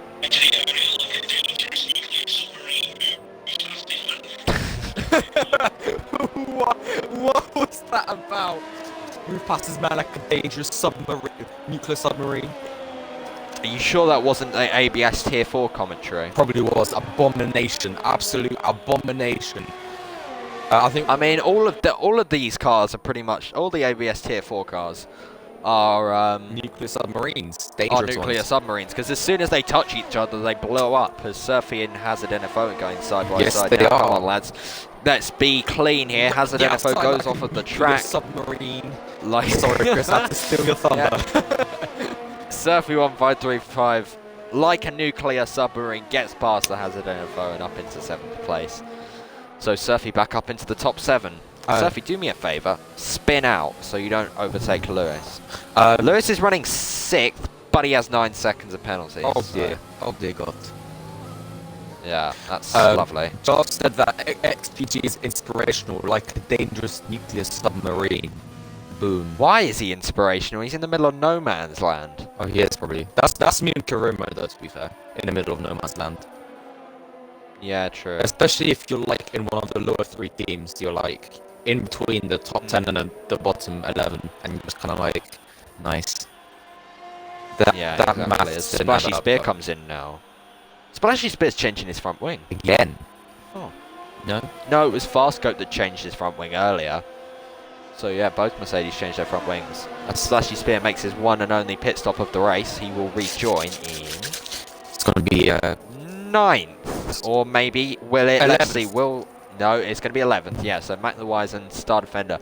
what was that about? Move past his man like a dangerous nuclear submarine. Are you sure that wasn't the ABS Tier 4 commentary? Probably was. Abomination. Absolute abomination. I mean, all of these cars are pretty much all the ABS Tier 4 cars are nuclear submarines. Are nuclear submarines, because as soon as they touch each other, they blow up. As Surfy and Hazard NFO are going side by side. Now, come on, lads. Let's be clean here. Hazard NFO goes off of the track. Submarine. Like, sorry, Chris, I had to steal your thunder. Surfy 1535, like a nuclear submarine, gets past the Hazard NFO and up into 7th place. So Surfy back up into the top 7. Surfy, do me a favour, spin out so you don't overtake Lewis. Lewis is running 6th, but he has 9 seconds of penalties. Oh dear, oh dear God. Yeah, that's lovely. Jarv said that XPG is inspirational, like a dangerous nuclear submarine. Boom. Why is he inspirational? He's in the middle of no man's land. Oh, he is probably. That's me and Karuma though, to be fair. In the middle of no man's land. Yeah, true. Especially if you're like in one of the lower 3 teams, you're like in between the top 10 and the bottom 11, and you're just kind of like, nice. That exactly. maths Splashy Spear comes in now. Splashy Spear's changing his front wing. Again? Oh. No? No, it was Farscope that changed his front wing earlier. So yeah, both Mercedes changed their front wings. Splashy Spear makes his one and only pit stop of the race. He will rejoin in... It's going to be... 9th. Or maybe, will it? 11th. Let's see, no, it's going to be 11th, yeah. So Mac the Wise and Star Defender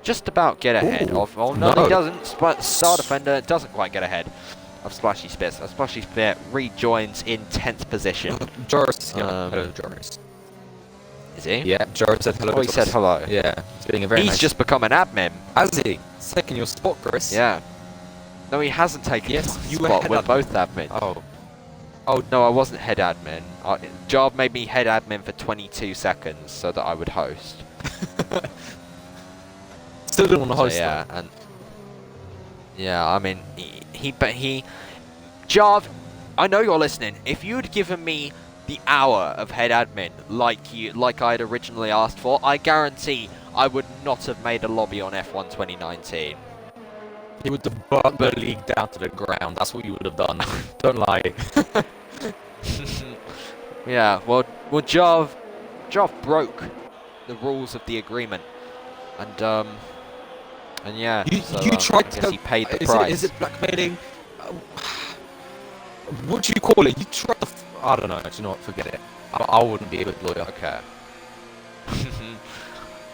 just about get ahead of... Oh, no, he doesn't. Star Defender doesn't quite get ahead of Splashy Spear. So Splashy Spear rejoins in 10th position. Joris, hello, Joris. Is he? Yeah, Joris said hello. Oh, he said hello. Yeah, he's being a very He's nice... just become an admin. Has he? Taking your spot, Chris. Yeah. No, he hasn't taken Yes, my you were spot. head We're admin. both admin. Oh, no, I wasn't head admin. Jarv made me head admin for 22 seconds so that I would host. Still didn't want to host. Yeah, and I mean, Jarv, I know you're listening. If you'd given me the hour of head admin like I'd originally asked for, I guarantee I would not have made a lobby on F1 2019. He would have burnt the league down to the ground. That's what you would have done. Don't lie. Yeah, well, Jov broke the rules of the agreement, and yeah, so You I tried guess to. he paid the price. Is it blackmailing? What do you call it? You tried to. I don't know. Do you know what? Forget it. I wouldn't be a good lawyer. Okay.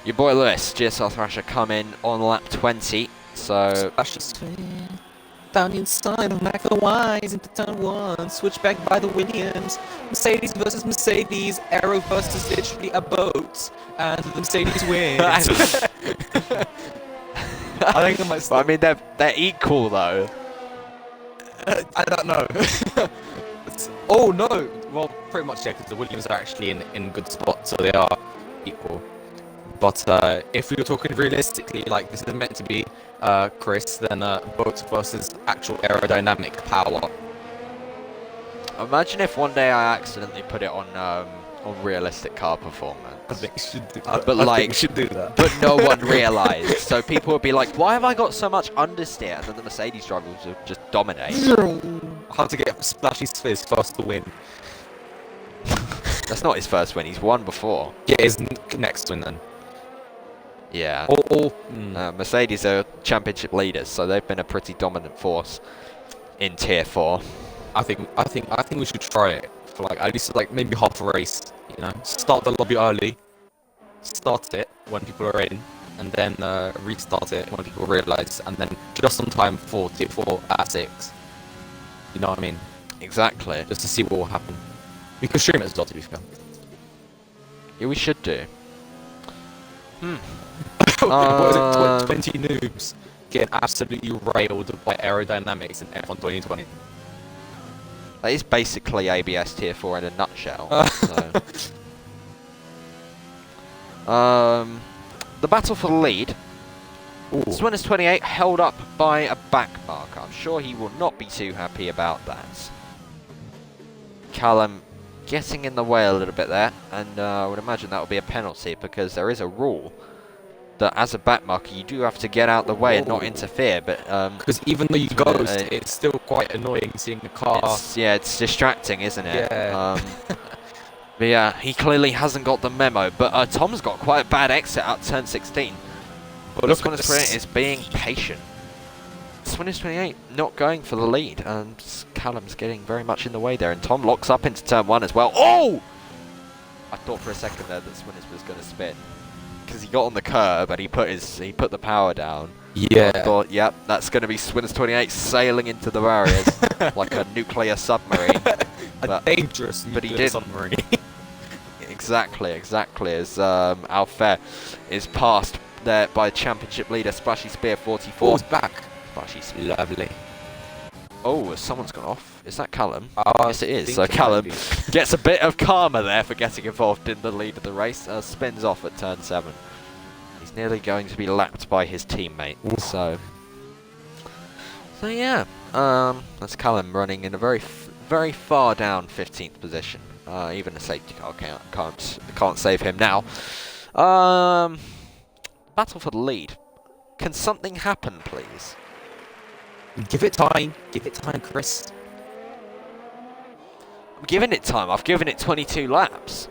Your boy Lewis, GSR Thrasher, come in on lap 20. So down inside of McElwise into turn 1, switch back by the Williams. Mercedes versus Mercedes, Aero versus literally a boat, and the Mercedes wins. I think I might. I mean, they're equal though. I don't know. Oh no! Well, pretty much yeah, because the Williams are actually in good spot, so they are equal. But if we were talking realistically, like this is meant to be Chris, then boats versus actual aerodynamic power. Imagine if one day I accidentally put it on realistic car performance. I think we should do But I think like, we should do that. but no one realised. So people would be like, "Why have I got so much understeer?" And then the Mercedes drivers would just dominate. How to get Splashy Spizz first to win. That's not his first win. He's won before. Yeah, his next win then. Yeah. Mercedes are championship leaders, so they've been a pretty dominant force in Tier 4. I think we should try it for like at least like maybe half a race. You know, start the lobby early, start it when people are in, and then restart it when people realise, and then just on time for Tier 4 at 6. You know what I mean? Exactly. Just to see what will happen. We could stream it as well, to be fair. Yeah, we should do. What is it? 20 noobs getting absolutely railed by aerodynamics in F1 2020. That is basically ABS Tier 4 in a nutshell. The battle for the lead. Swinners 28 held up by a back marker. I'm sure he will not be too happy about that. Callum getting in the way a little bit there, and I would imagine that will be a penalty because there is a rule that as a back marker you do have to get out the way and not interfere. But because even though you ghost, it's still quite annoying seeing the car. It's distracting, isn't it? Yeah. But yeah, he clearly hasn't got the memo. But Tom's got quite a bad exit at turn 16. But Swinners 28 is being patient. Swinners 28 not going for the lead, and Callum's getting very much in the way there. And Tom locks up into turn 1 as well. Oh! I thought for a second there that Swinners was going to spin, because he got on the curb and he put the power down. Yeah. I thought, yep, that's going to be Swinners 28 sailing into the barriers like a nuclear submarine. A dangerous nuclear submarine. Exactly, as Alfair is passed there by championship leader Splashy Spear 44. He's back. Splashy Spear. Lovely. Oh, someone's gone off. Is that Callum? Yes, it is. So Callum gets a bit of karma there for getting involved in the lead of the race. Spins off at turn 7. He's nearly going to be lapped by his teammate. So yeah, that's Callum running in a very far down 15th position. Even a safety car can't save him now. Battle for the lead. Can something happen, please? Give it time. Give it time, Chris. I'm giving it time. I've given it 22 laps.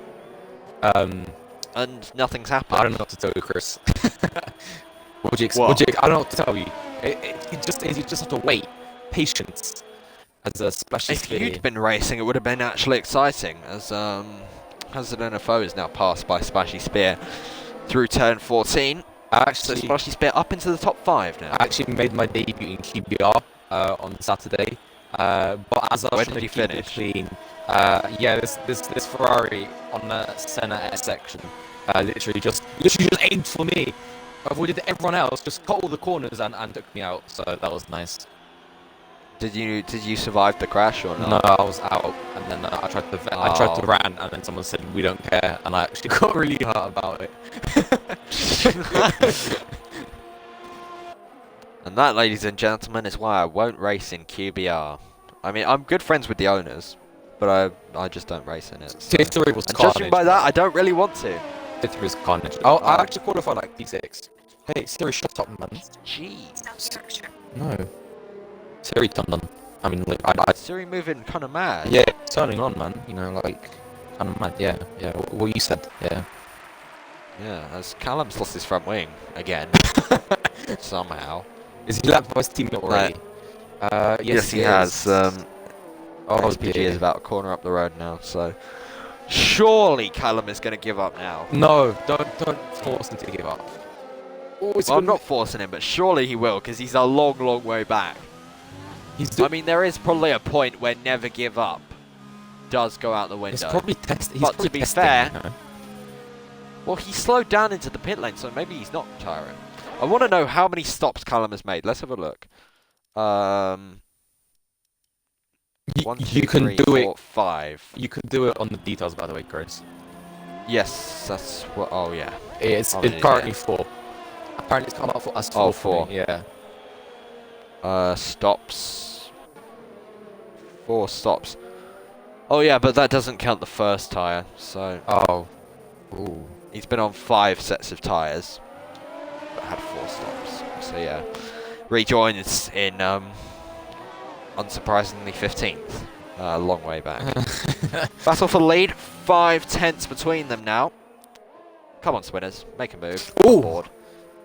And nothing's happened. I don't know what to tell you, Chris. What would you expect? I don't know what to tell you. It just is. You just have to wait. Patience. As a Splashy Spear. If you'd been racing, it would have been actually exciting. As Hazard NFO is now passed by Splashy Spear through turn 14. So Splashy Spear up into the top 5 now. I actually made my debut in QBR on Saturday. But as I was trying to keep it clean, this Ferrari on the Senna S section literally just aimed for me. Avoided everyone else, just cut all the corners and took me out. So that was nice. Did you survive the crash or not? No, I was out, and then I tried to rant, and then someone said we don't care, and I actually got really hurt about it. And that, ladies and gentlemen, is why I won't race in QBR. I mean, I'm good friends with the owners, but I just don't race in it. So. Tier 3 was and carnage. judging by that, I don't really want to. Tier 3 was carnage. Oh, I actually qualified like P6. Hey, Siri, shut up, man. Jeez. No. Siri turned on. I mean, like, Siri moving kind of mad. yeah, it's turning on, man. You know, like, kind of mad. Yeah, yeah. What you said. Yeah. Yeah, as Callum's lost his front wing again. Somehow. Is he lapped by his teammate already? Yes, He has. Oh SPG dear. is about a corner up the road now, so surely Callum is going to give up now. No, don't force him to give up. Oh, Well, I'm not forcing him, but surely he will, because he's a long, long way back. I mean, there is probably a point where never give up does go out the window. He's probably testing. But to be fair, well, he slowed down into the pit lane, so maybe he's not tiring. I want to know how many stops Callum has made. Let's have a look. One, two, you can three, do four, it. 5. You can do it on the details, by the way, Chris. Yes, that's what. Oh yeah. It's currently 4. Apparently, it's come up for us. 4. Oh, 4. Yeah. Stops. 4 stops. Oh yeah, but that doesn't count the first tyre. So. Oh. Ooh. He's been on 5 sets of tyres, but had 4 stops. So yeah, rejoins in unsurprisingly 15th. Long way back. Battle for lead. 5 tenths between them now. Come on, Swinners, make a move. Ooh. Board.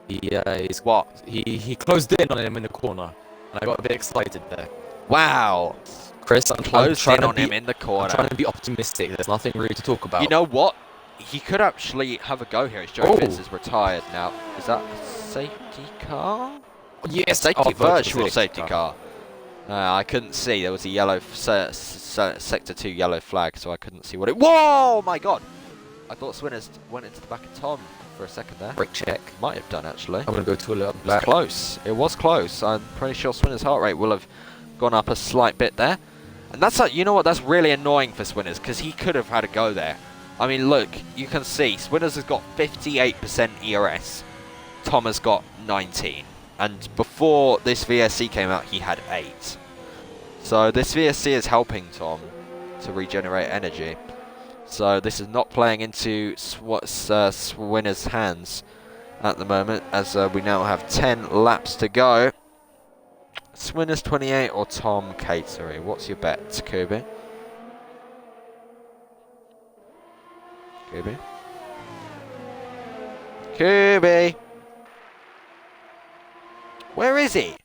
Yeah, he closed in on him in the corner, and I got a bit excited there. Wow. Chris, I'm Closed trying in to on him in the corner. I'm trying to be optimistic. There's nothing really to talk about. You know what? He could actually have a go here. As Joe Fitz is retired now. Is that a safety car? Yes, Virtual safety car. I couldn't see. There was a yellow sector 2 yellow flag, so I couldn't see what it. Whoa! My God! I thought Swinners went into the back of Tom for a second there. Brake check. Might have done actually. I'm gonna go to a little. It was close. It was close. I'm pretty sure Swinners' heart rate will have gone up a slight bit there. And that's you know what? That's really annoying for Swinners because he could have had a go there. I mean, look, you can see Swinners has got 58% ERS. Tom has got 19. And before this VSC came out, he had 8. So this VSC is helping Tom to regenerate energy. So this is not playing into Swinner's hands at the moment, as we now have 10 laps to go. Swinner's 28 or Tom Catery? What's your bet, Kubi? Kubi? Kubi! Where is he?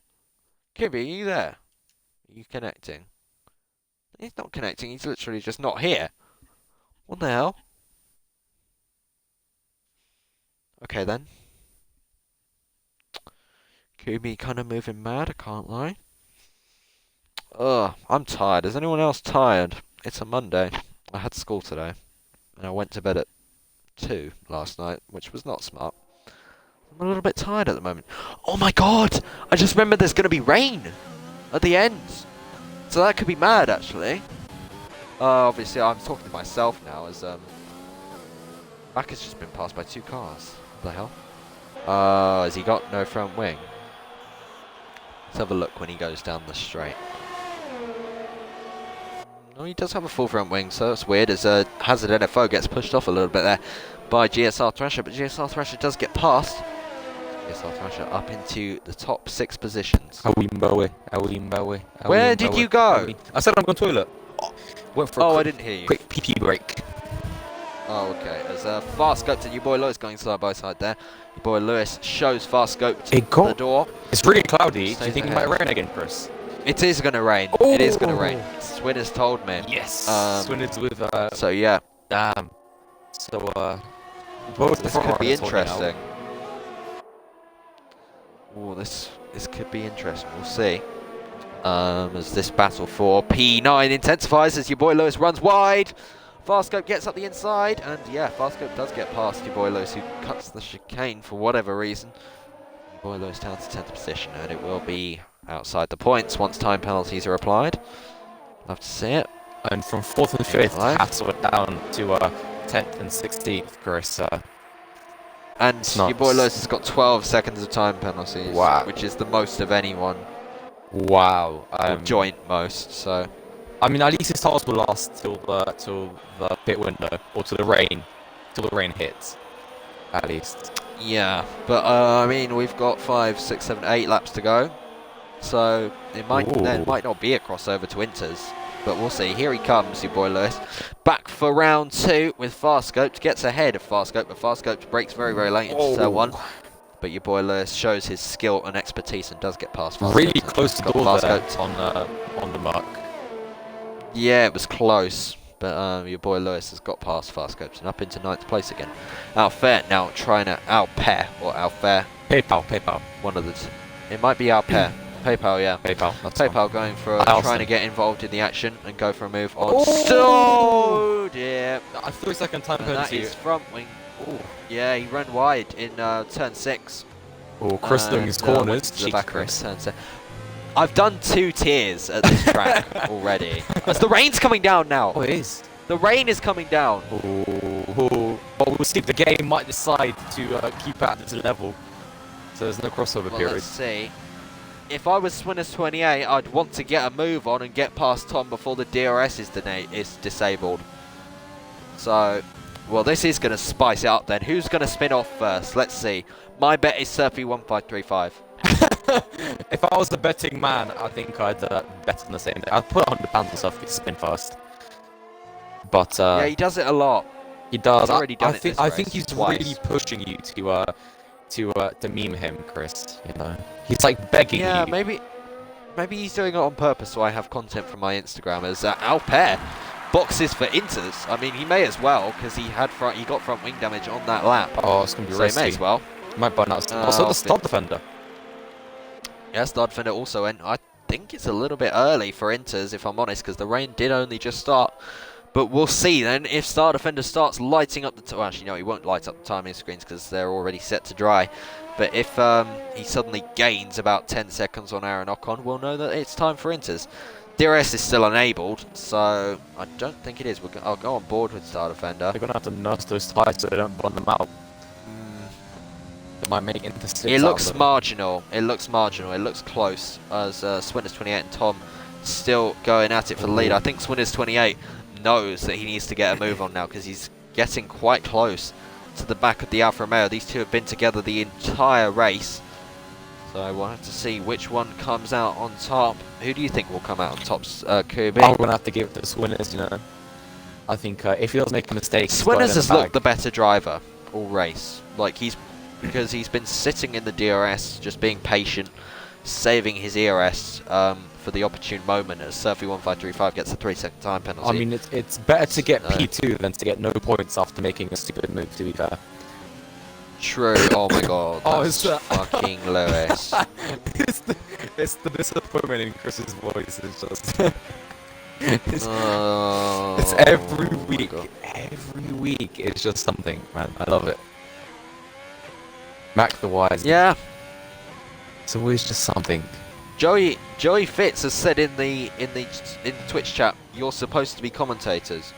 Kubi, are you there? Are you connecting? He's not connecting, he's literally just not here. What the hell? Okay then. Kubi kind of moving mad, I can't lie. Ugh, I'm tired. Is anyone else tired? It's a Monday. I had school today. And I went to bed at 2 last night, which was not smart. I'm a little bit tired at the moment. Oh my God! I just remembered there's going to be rain at the end. So that could be mad, actually. Obviously, I'm talking to myself now, as Mac has just been passed by 2 cars. What the hell? Has he got no front wing? Let's have a look when he goes down the straight. No, he does have a full front wing, so that's weird, as Hazard NFO gets pushed off a little bit there by GSR Thrasher, but GSR Thrasher does get past. GSR Thrasher up into the top 6 positions. Where did you go? I said I'm going to the toilet. Went for I didn't hear you. Quick pee break. Oh, okay. There's a fast scope to your boy Lewis going side by side there. Your boy Lewis shows fast scope to the door. It's really cloudy. Stays Do you think ahead. it might rain again, Chris? It is going to rain. Oh. It is going to rain. Swinner's told me. Yes. Swinners with So yeah. Damn. So both This could be interesting. Oh, this could be interesting. We'll see. As this battle for P9 intensifies as your boy Lewis runs wide. Farscope gets up the inside, and yeah, Farscope does get past your boy Lewis, who cuts the chicane for whatever reason. Your boy Lewis down to 10th position, and it will be outside the points once time penalties are applied. Love to see it. And from 4th and 5th, Hassel down to 10th and 16th, Chris. And your boy Lewis has got 12 seconds of time penalties, which is the most of anyone. Wow. Joint most, so. I mean, at least his tires will last till the pit window, or till the rain hits, at least. Yeah, but I mean, we've got 5, 6, 7, 8 laps to go. So there Ooh. might not be a crossover to Inter's, but we'll see. Here he comes, your boy Lewis. Back for round 2 with Farscoped. Gets ahead of Farscoped, but Farscoped breaks very, very late into turn 1. But your boy Lewis shows his skill and expertise and does get past Farscoped. Really close to the door there Farscoped. on the mark. Yeah, it was close. But your boy Lewis has got past Farscoped and up into 9th place again. Alfair now trying to Alpair or Alfair. PayPal. One of the it might be Alpair. PayPal, yeah. PayPal. That's PayPal going for trying to get involved in the action and go for a move on. Oh Dear. I 3-second time And that penalty. is front wing. Ooh. Yeah, he ran wide in turn 6. Oh, Chris doing his went corners. to the back of turn 6. I've done 2 tiers at this track already. As the rain's coming down now. Oh, it is. The rain is coming down. Oh. But we'll see if the game might decide to keep at this level. So there's no crossover period. Let's see. If I was Swinners 28, I'd want to get a move on and get past Tom before the DRS is disabled. So, well, this is going to spice it up then. Who's going to spin off first? Let's see. My bet is Surfy1535. If I was the betting man, I think I'd bet on the same thing. I'd put £100 on stuff to spin first. But yeah, he does it a lot. He does. He's already done I think he's twice. really pushing you to meme him, Chris. You know, he's like begging you. Yeah, maybe he's doing it on purpose so I have content from my Instagram. As Alpair boxes for Inters. I mean, he may as well because he got front wing damage on that lap. Oh, it's gonna be so risky. he may as well. Might burn out. Also, the stop defender. Yeah, Star Defender also went. I think it's a little bit early for Inters, if I'm honest, because the rain did only just start. But we'll see then if Star Defender starts lighting up the... Well, actually, no, he won't light up the timing screens because they're already set to dry. But if he suddenly gains about 10 seconds on Aaron Ocon, we'll know that it's time for Inters. DRS is still enabled, so I don't think it is. I'll go on board with Star Defender. They're going to have to nurse those tyres so they don't burn them out. It might make Inter 6 It looks marginal. It looks marginal. It looks close as Swinners 28 and Tom still going at it for the lead. I think Swinners 28 knows that he needs to get a move on now because he's getting quite close to the back of the Alfa Romeo. These two have been together the entire race. So we'll have to see which one comes out on top. Who do you think will come out on top, Kubi? I'm going to have to give it to Swinners, you know. I think if he does make a mistake... Swinners has looked the better driver all race. Like, because he's been sitting in the DRS, just being patient, saving his ERS for the opportune moment as Surfy1535 gets a 3-second time penalty. I mean, it's better to get P2 than to get no points after making a stupid move, to be fair. True. Oh my god. Oh, that's fucking Lewis. it's the disappointment in Chris's voice. It's just... it's every week. Every week it's just something, man. I love it. Mac the Wise. Yeah. It's always just something. Joey Fitz has said in the Twitch chat, you're supposed to be commentators.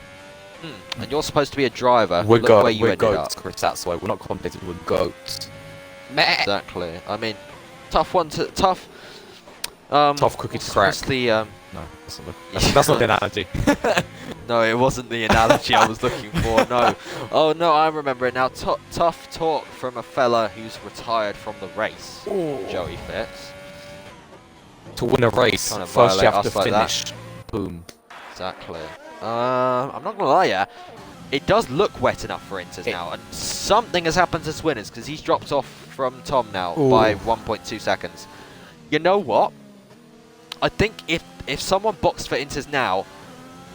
And you're supposed to be a driver. We're goats, Chris, that's why. We're not commentators, we're goats. Exactly. I mean, tough cookie to crack. No, that's not the analogy. No, it wasn't the analogy I was looking for, no. Oh no, I remember it now. Tough talk from a fella who's retired from the race. Ooh. Joey Fitz. To win a race, first you have to finish. Boom. Exactly. I'm not gonna lie, yeah. It does look wet enough for Inters now, and something has happened to Swinners because he's dropped off from Tom now by 1.2 seconds. You know what? I think if someone boxed for Inters now,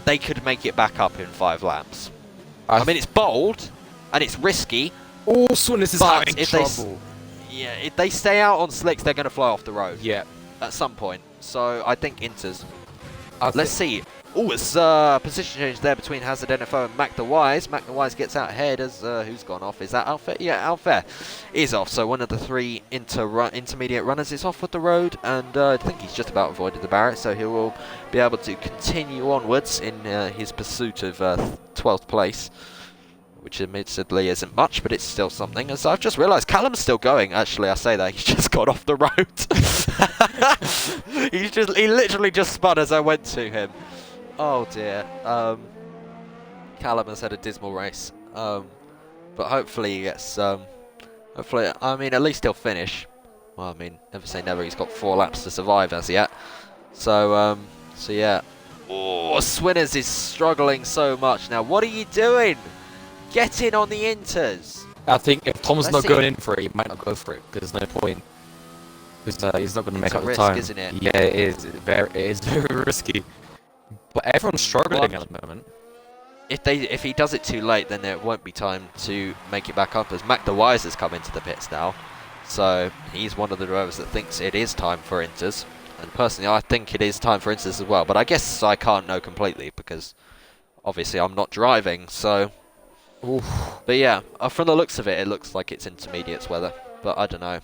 they could make it back up in 5 laps. I mean, it's bold and it's risky. Oh, Swinners is having trouble. If they stay out on slicks, they're going to fly off the road. Yeah. At some point. So I think Inters. Let's see. Oh, it's position change there between Hazard NFO and Mac the Wise. Mac the Wise gets out ahead as who's gone off? Is that Alfair? Yeah, Alfair is off. So one of the 3 intermediate runners is off with the road, and I think he's just about avoided the barrier, so he will be able to continue onwards in his pursuit of 12th place, which admittedly isn't much, but it's still something. As I've just realised, Callum's still going. Actually, I say that he just got off the road. He literally just spun as I went to him. Oh dear. Callum has had a dismal race, but hopefully he gets. Hopefully, I mean, at least he'll finish. well, I mean, never say never. He's got 4 laps to survive as yet. So yeah. Oh, Swinners is struggling so much now. What are you doing? Get in on the inters. I think if Tom's Let's not see. going in for it, he might not go for it because there's no point. Because he's not going to make a up the risk, time. isn't it? Yeah, it is. It is very risky. But everyone's struggling at the moment. If he does it too late, then there won't be time to make it back up. As Mac the Wise has come into the pits now, so he's one of the drivers that thinks it is time for inters. And personally, I think it is time for inters as well. But I guess I can't know completely because obviously I'm not driving. So, Oof. but yeah, from the looks of it, it looks like it's intermediates weather. But I don't know.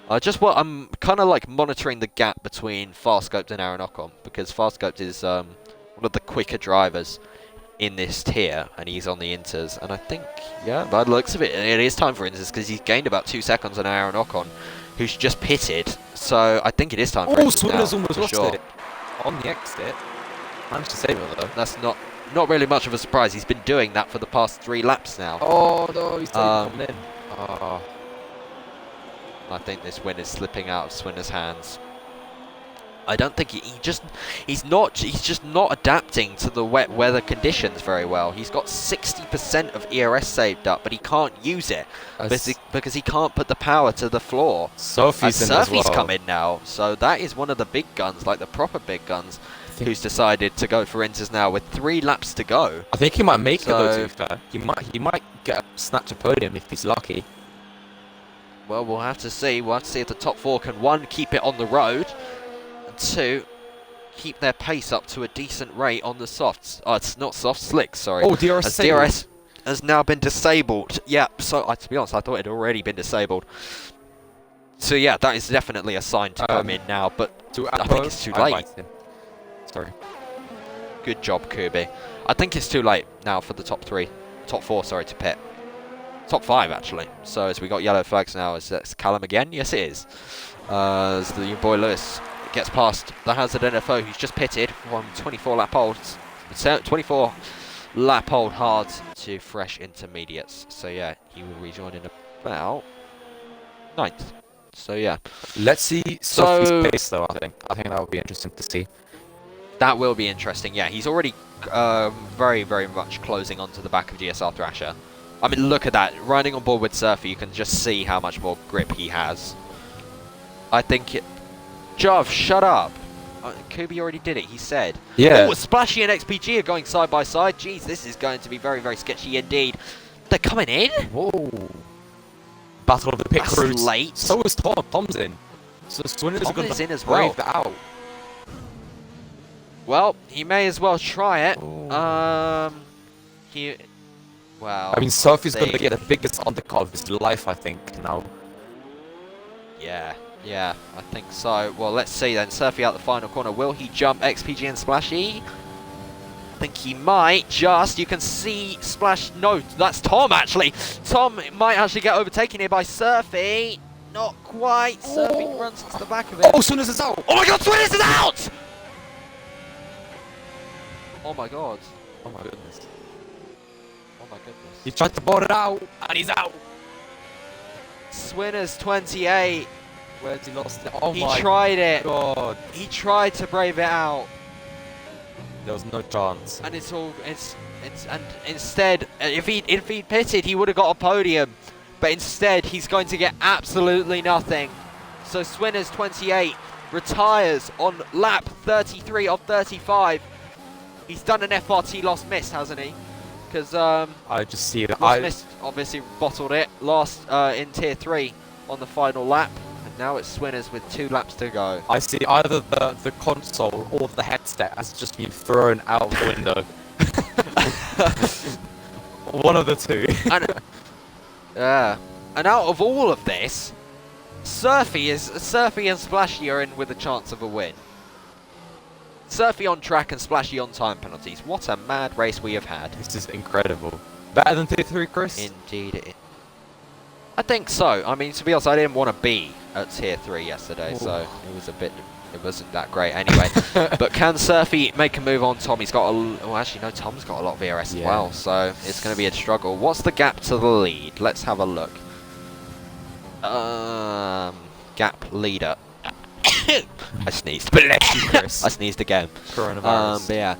I'm kind of like monitoring the gap between Farscoped and Aaron Ocon because Farscoped is one of the quicker drivers in this tier, and he's on the inters. And I think, yeah, by the looks of it, it is time for inters because he's gained about 2 seconds on Aaron Ocon, who's just pitted. So I think it is time for inters now. Swinner's almost lost sure. it on the exit. Managed to save it though. That's not really much of a surprise. He's been doing that for the past 3 laps now. Oh no, he's coming in. Oh. I think this win is slipping out of Swinner's hands. I don't think he's just not adapting to the wet weather conditions very well. He's got 60% of ERS saved up, but he can't use it because he can't put the power to the floor. Sophie's in as well. Surfy's come in now, so that is one of the big guns, like the proper big guns, who's decided to go for inters now with 3 laps to go. I think he might make it though, to be fair. He might get snatch a podium if he's lucky. Well, we'll have to see. We'll have to see if the top 4 can, 1, keep it on the road, and 2, keep their pace up to a decent rate on the softs. Oh, it's not soft, slicks, sorry. Oh, DRS as DRS has now been disabled. Yeah, so to be honest, I thought it had already been disabled. So yeah, that is definitely a sign to come in now, but I think it's too late. Sorry. Good job, Kubi. I think it's too late now for the top 4, sorry, to pit. Top 5 actually. So as we got yellow flags now, is that Callum again? Yes, it is. As the boy Lewis gets past the Hazard NFO, who's just pitted from 24 lap holds. 24 lap hold hard to fresh intermediates. So yeah, he will rejoin in about 9th. So yeah. Let's see Sophie's pace though. I think that would be interesting to see. That will be interesting. Yeah, he's already very, very much closing onto the back of GSR Thrasher. I mean, look at that. Riding on board with Surfer, you can just see how much more grip he has. I think it... Jov, shut up. Kubi already did it, he said. Yeah. Oh, Splashy and XPG are going side by side. Jeez, this is going to be very, very sketchy indeed. They're coming in? Whoa. Battle of the pit crews. That's late. So is Tom. Tom's in. So Swinner's Tom going is to in as well. brave that out. Well, he may as well try it. Oh. Wow. I mean, Sophie's going to get the biggest undercut of his life, I think, now. Yeah, I think so. Well, let's see then. Surfy out the final corner. Will he jump XPG and Splashy? I think he might just. You can see Splash. No, that's Tom, actually. Tom might actually get overtaken here by Surfy. Not quite. Surfy runs into the back of it. Oh, Swinners is out! Oh my god, Swinners is out! Oh my god. Oh my goodness. Oh my goodness. He tried to board it out, and he's out! Swinners 28. Where's he lost it? Oh He my tried it. god. He tried to brave it out. There was no chance. And and instead, if he'd pitted, he would have got a podium. But instead, he's going to get absolutely nothing. So Swinners 28 retires on lap 33 of 35. He's done an FRT lost miss, hasn't he? Because I just see that. lost miss obviously bottled it. Lost in tier 3 on the final lap. And now it's Swinners with 2 laps to go. I see either the console or the headset has just been thrown out the window. One of the two. And out of all of this, Surfy and Splashy are in with a chance of a win. Surfy on track and Splashy on time penalties. What a mad race we have had. This is incredible. Better than tier 3, Chris? Indeed. I think so. I mean, to be honest, I didn't want to be at tier 3 yesterday, so it wasn't that great anyway. But can Surfy make a move on Tom? He's got actually no, Tom's got a lot of ERS as well, so it's going to be a struggle. What's the gap to the lead? Let's have a look. Gap leader. I sneezed. Bless you, Chris. I sneezed again. Coronavirus. But yeah.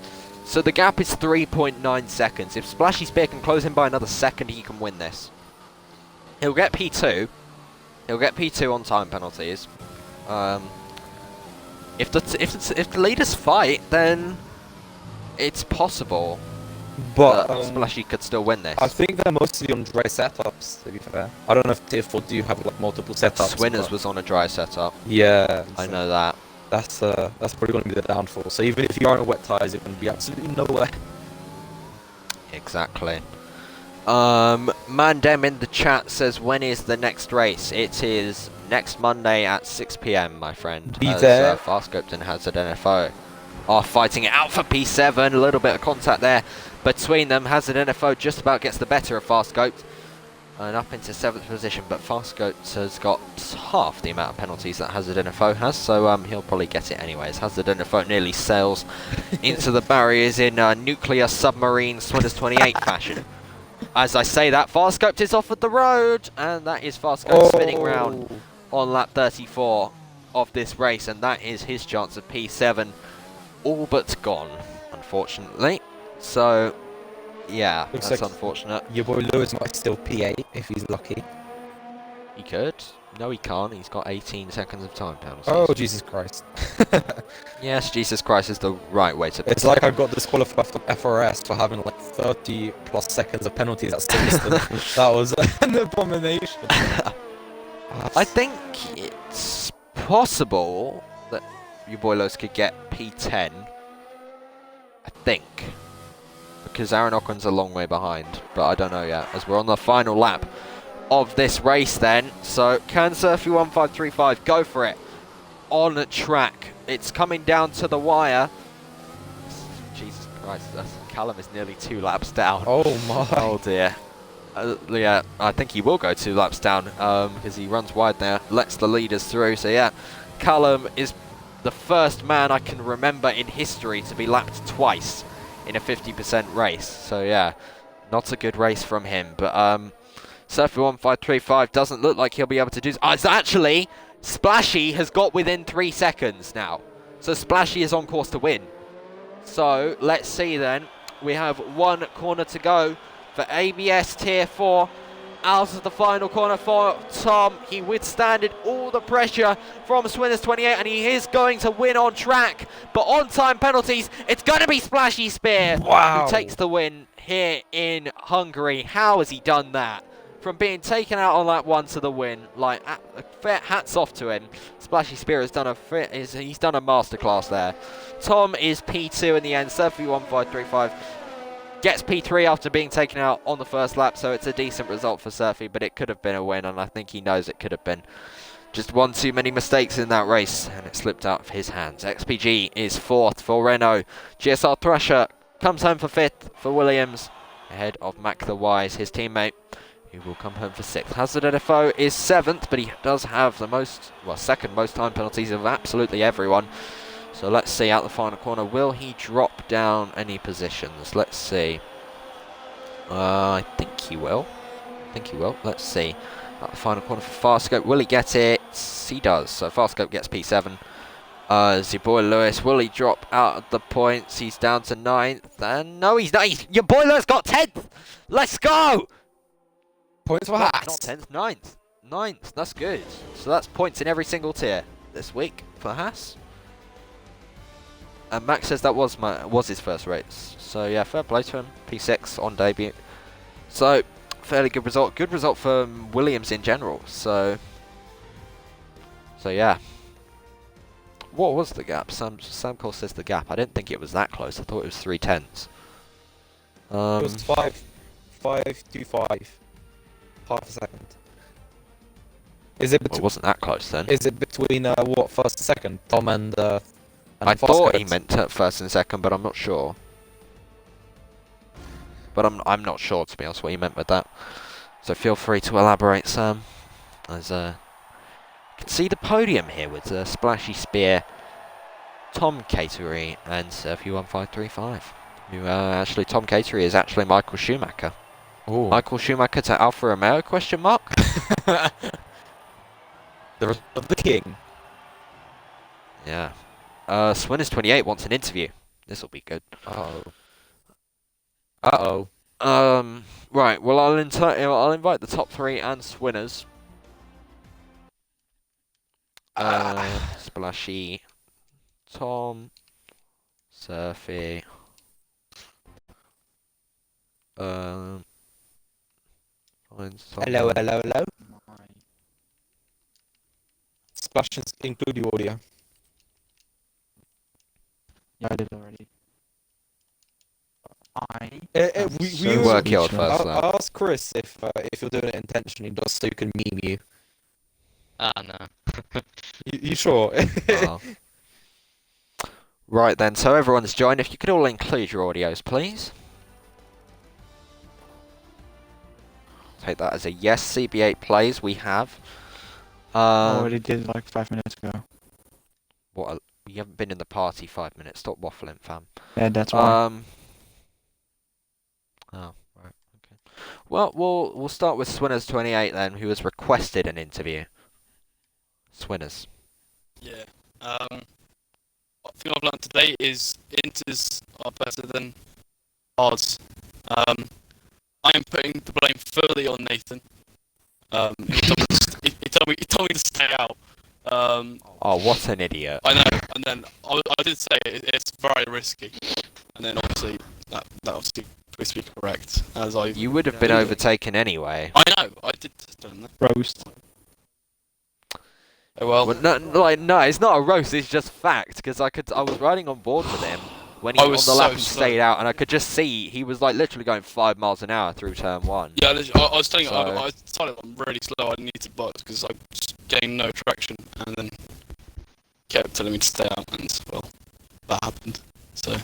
So the gap is 3.9 seconds. If Splashy Spear can close him by another second, he can win this. He'll get P2. He'll get P2 on time penalties. If the leaders fight, then it's possible But that Splashy could still win this. I think they're mostly on dry setups, to be fair. I don't know if Tier 4 do have like multiple setups. Swinners was on a dry setup. Yeah. I know that. That's probably going to be the downfall. So even if you are on wet tyres, you're going to be absolutely nowhere. Exactly. Mandem in the chat says, when is the next race? It is next Monday at 6 PM, my friend. Be there. Farscoped and Hazard NFO are fighting it out for P7. A little bit of contact there between them. Hazard NFO just about gets the better of Farscoped and up into 7th position, but Farscoped has got half the amount of penalties that Hazard NFO has, so he'll probably get it anyways. Hazard NFO nearly sails into the barriers in nuclear submarine Swinners 28 fashion. As I say that, Farscoped is off at the road, and that is Farscoped spinning round on lap 34 of this race, and that is his chance of P7 all but gone, unfortunately. So, yeah, Looks that's like unfortunate. Your boy Lewis might still P8 if he's lucky. He could. No, he can't. He's got 18 seconds of time penalties. Oh, Jesus Christ. Yes, Jesus Christ is the right way to... It's like I got disqualified from FRS for having like 30 plus seconds of penalties at Silverstone. That was an abomination. I think it's possible that your boy Lewis could get P10. I think. Because Aaron Ocken's a long way behind. But I don't know yet, as we're on the final lap of this race then. So, can Surfy1535 go for it on the track? It's coming down to the wire. Jesus Christ, Callum is nearly 2 laps down. Oh my. Oh dear. Yeah, I think he will go 2 laps down because he runs wide there, lets the leaders through. So yeah, Callum is the first man I can remember in history to be lapped twice in a 50% race. So yeah, not a good race from him. But Surfer1535 doesn't look like he'll be able to do... it's actually, Splashy has got within 3 seconds now. So Splashy is on course to win. So let's see then. We have 1 corner to go for ABS Tier 4. Out of the final corner for Tom. He withstanded all the pressure from Swinners 28 and he is going to win on track. But on time penalties, it's going to be Splashy Spear Wow. who takes the win here in Hungary. How has he done that? From being taken out on lap 1 to the win, like hats off to him. Splashy Spear has done he's done a masterclass there. Tom is P2 in the end. Surfy1535 gets P3 after being taken out on the first lap, so it's a decent result for Surfy, but it could have been a win, and I think he knows it could have been. Just one too many mistakes in that race, and it slipped out of his hands. XPG is 4th for Renault. GSR Thrasher comes home for 5th for Williams, ahead of Mac the Wise, his teammate, who will come home for 6th. Hazard NFO is 7th, but he does have the second most time penalties of absolutely everyone. So let's see, out the final corner, will he drop down any positions? Let's see. I think he will. Let's see. Out the final corner for Farscope, will he get it? He does. So Farscope gets P7. Your boy Lewis, will he drop out of the points? He's down to 9th. And no, he's not. Your boy Lewis got 10th. Let's go. Points for Not Haas. 10th, 9th. 9th, that's good. So that's points in every single tier this week for Haas. And Max says that was his first race. So yeah, fair play to him. P6 on debut. So fairly good result. Good result for Williams in general. So yeah. What was the gap? Sam Cole says the gap. I didn't think it was that close. I thought it was 3/10. It was 5.25. Half a second. Is it Well, it wasn't that close then. Is it between what, first and second? Tom and I thought he Farscope? meant first and second, but I'm not sure. But I'm not sure, to be honest, what he meant with that. So feel free to elaborate, Sam. As you can see the podium here with Splashy Spear, Tom Catery, and Surfy1535. Who actually, Tom Catery is actually Michael Schumacher. Ooh. Michael Schumacher to Alfa Romeo? Question mark. The return of the king. Yeah. Swinners28 wants an interview. This will be good. Uh-oh. Uh-oh. Right. Well, I'll invite the top 3 and Swinners. Splashy, Tom, Surfy. Find Hello, someone. hello. Splashes include the audio. Yeah, I did already. We were killed first, though. I'll ask Chris if you're doing it intentionally, just so he can meme you. No. You sure? Oh. Right then, so everyone's joined. If you could all include your audios, please. Take that as a yes. CB8 plays. We have. I already did like 5 minutes ago. What? You haven't been in the party 5 minutes. Stop waffling, fam. Yeah, that's why. Oh, right. Okay. Well, we'll start with Swinners28 then, who has requested an interview. Swinners. Yeah. What thing I've learned today is inters are better than odds. I am putting the blame fully on Nathan. He told me to stay out. Oh, what an idiot. I know, and then I did say it's very risky, and then obviously that obviously proves to be correct, as I. You would have been overtaken anyway. I know, I did. Don't know. Roast. Oh well. Well, no, it's not a roast. It's just fact because I was riding on board with him when he I on was the lap so and slow. stayed out, and I could just see he was like literally going 5 miles an hour through turn 1. Yeah, I was telling you, So- I decided I'm really slow. I need to box because I was getting no traction, and then kept telling me to stay out, and well, that happened. So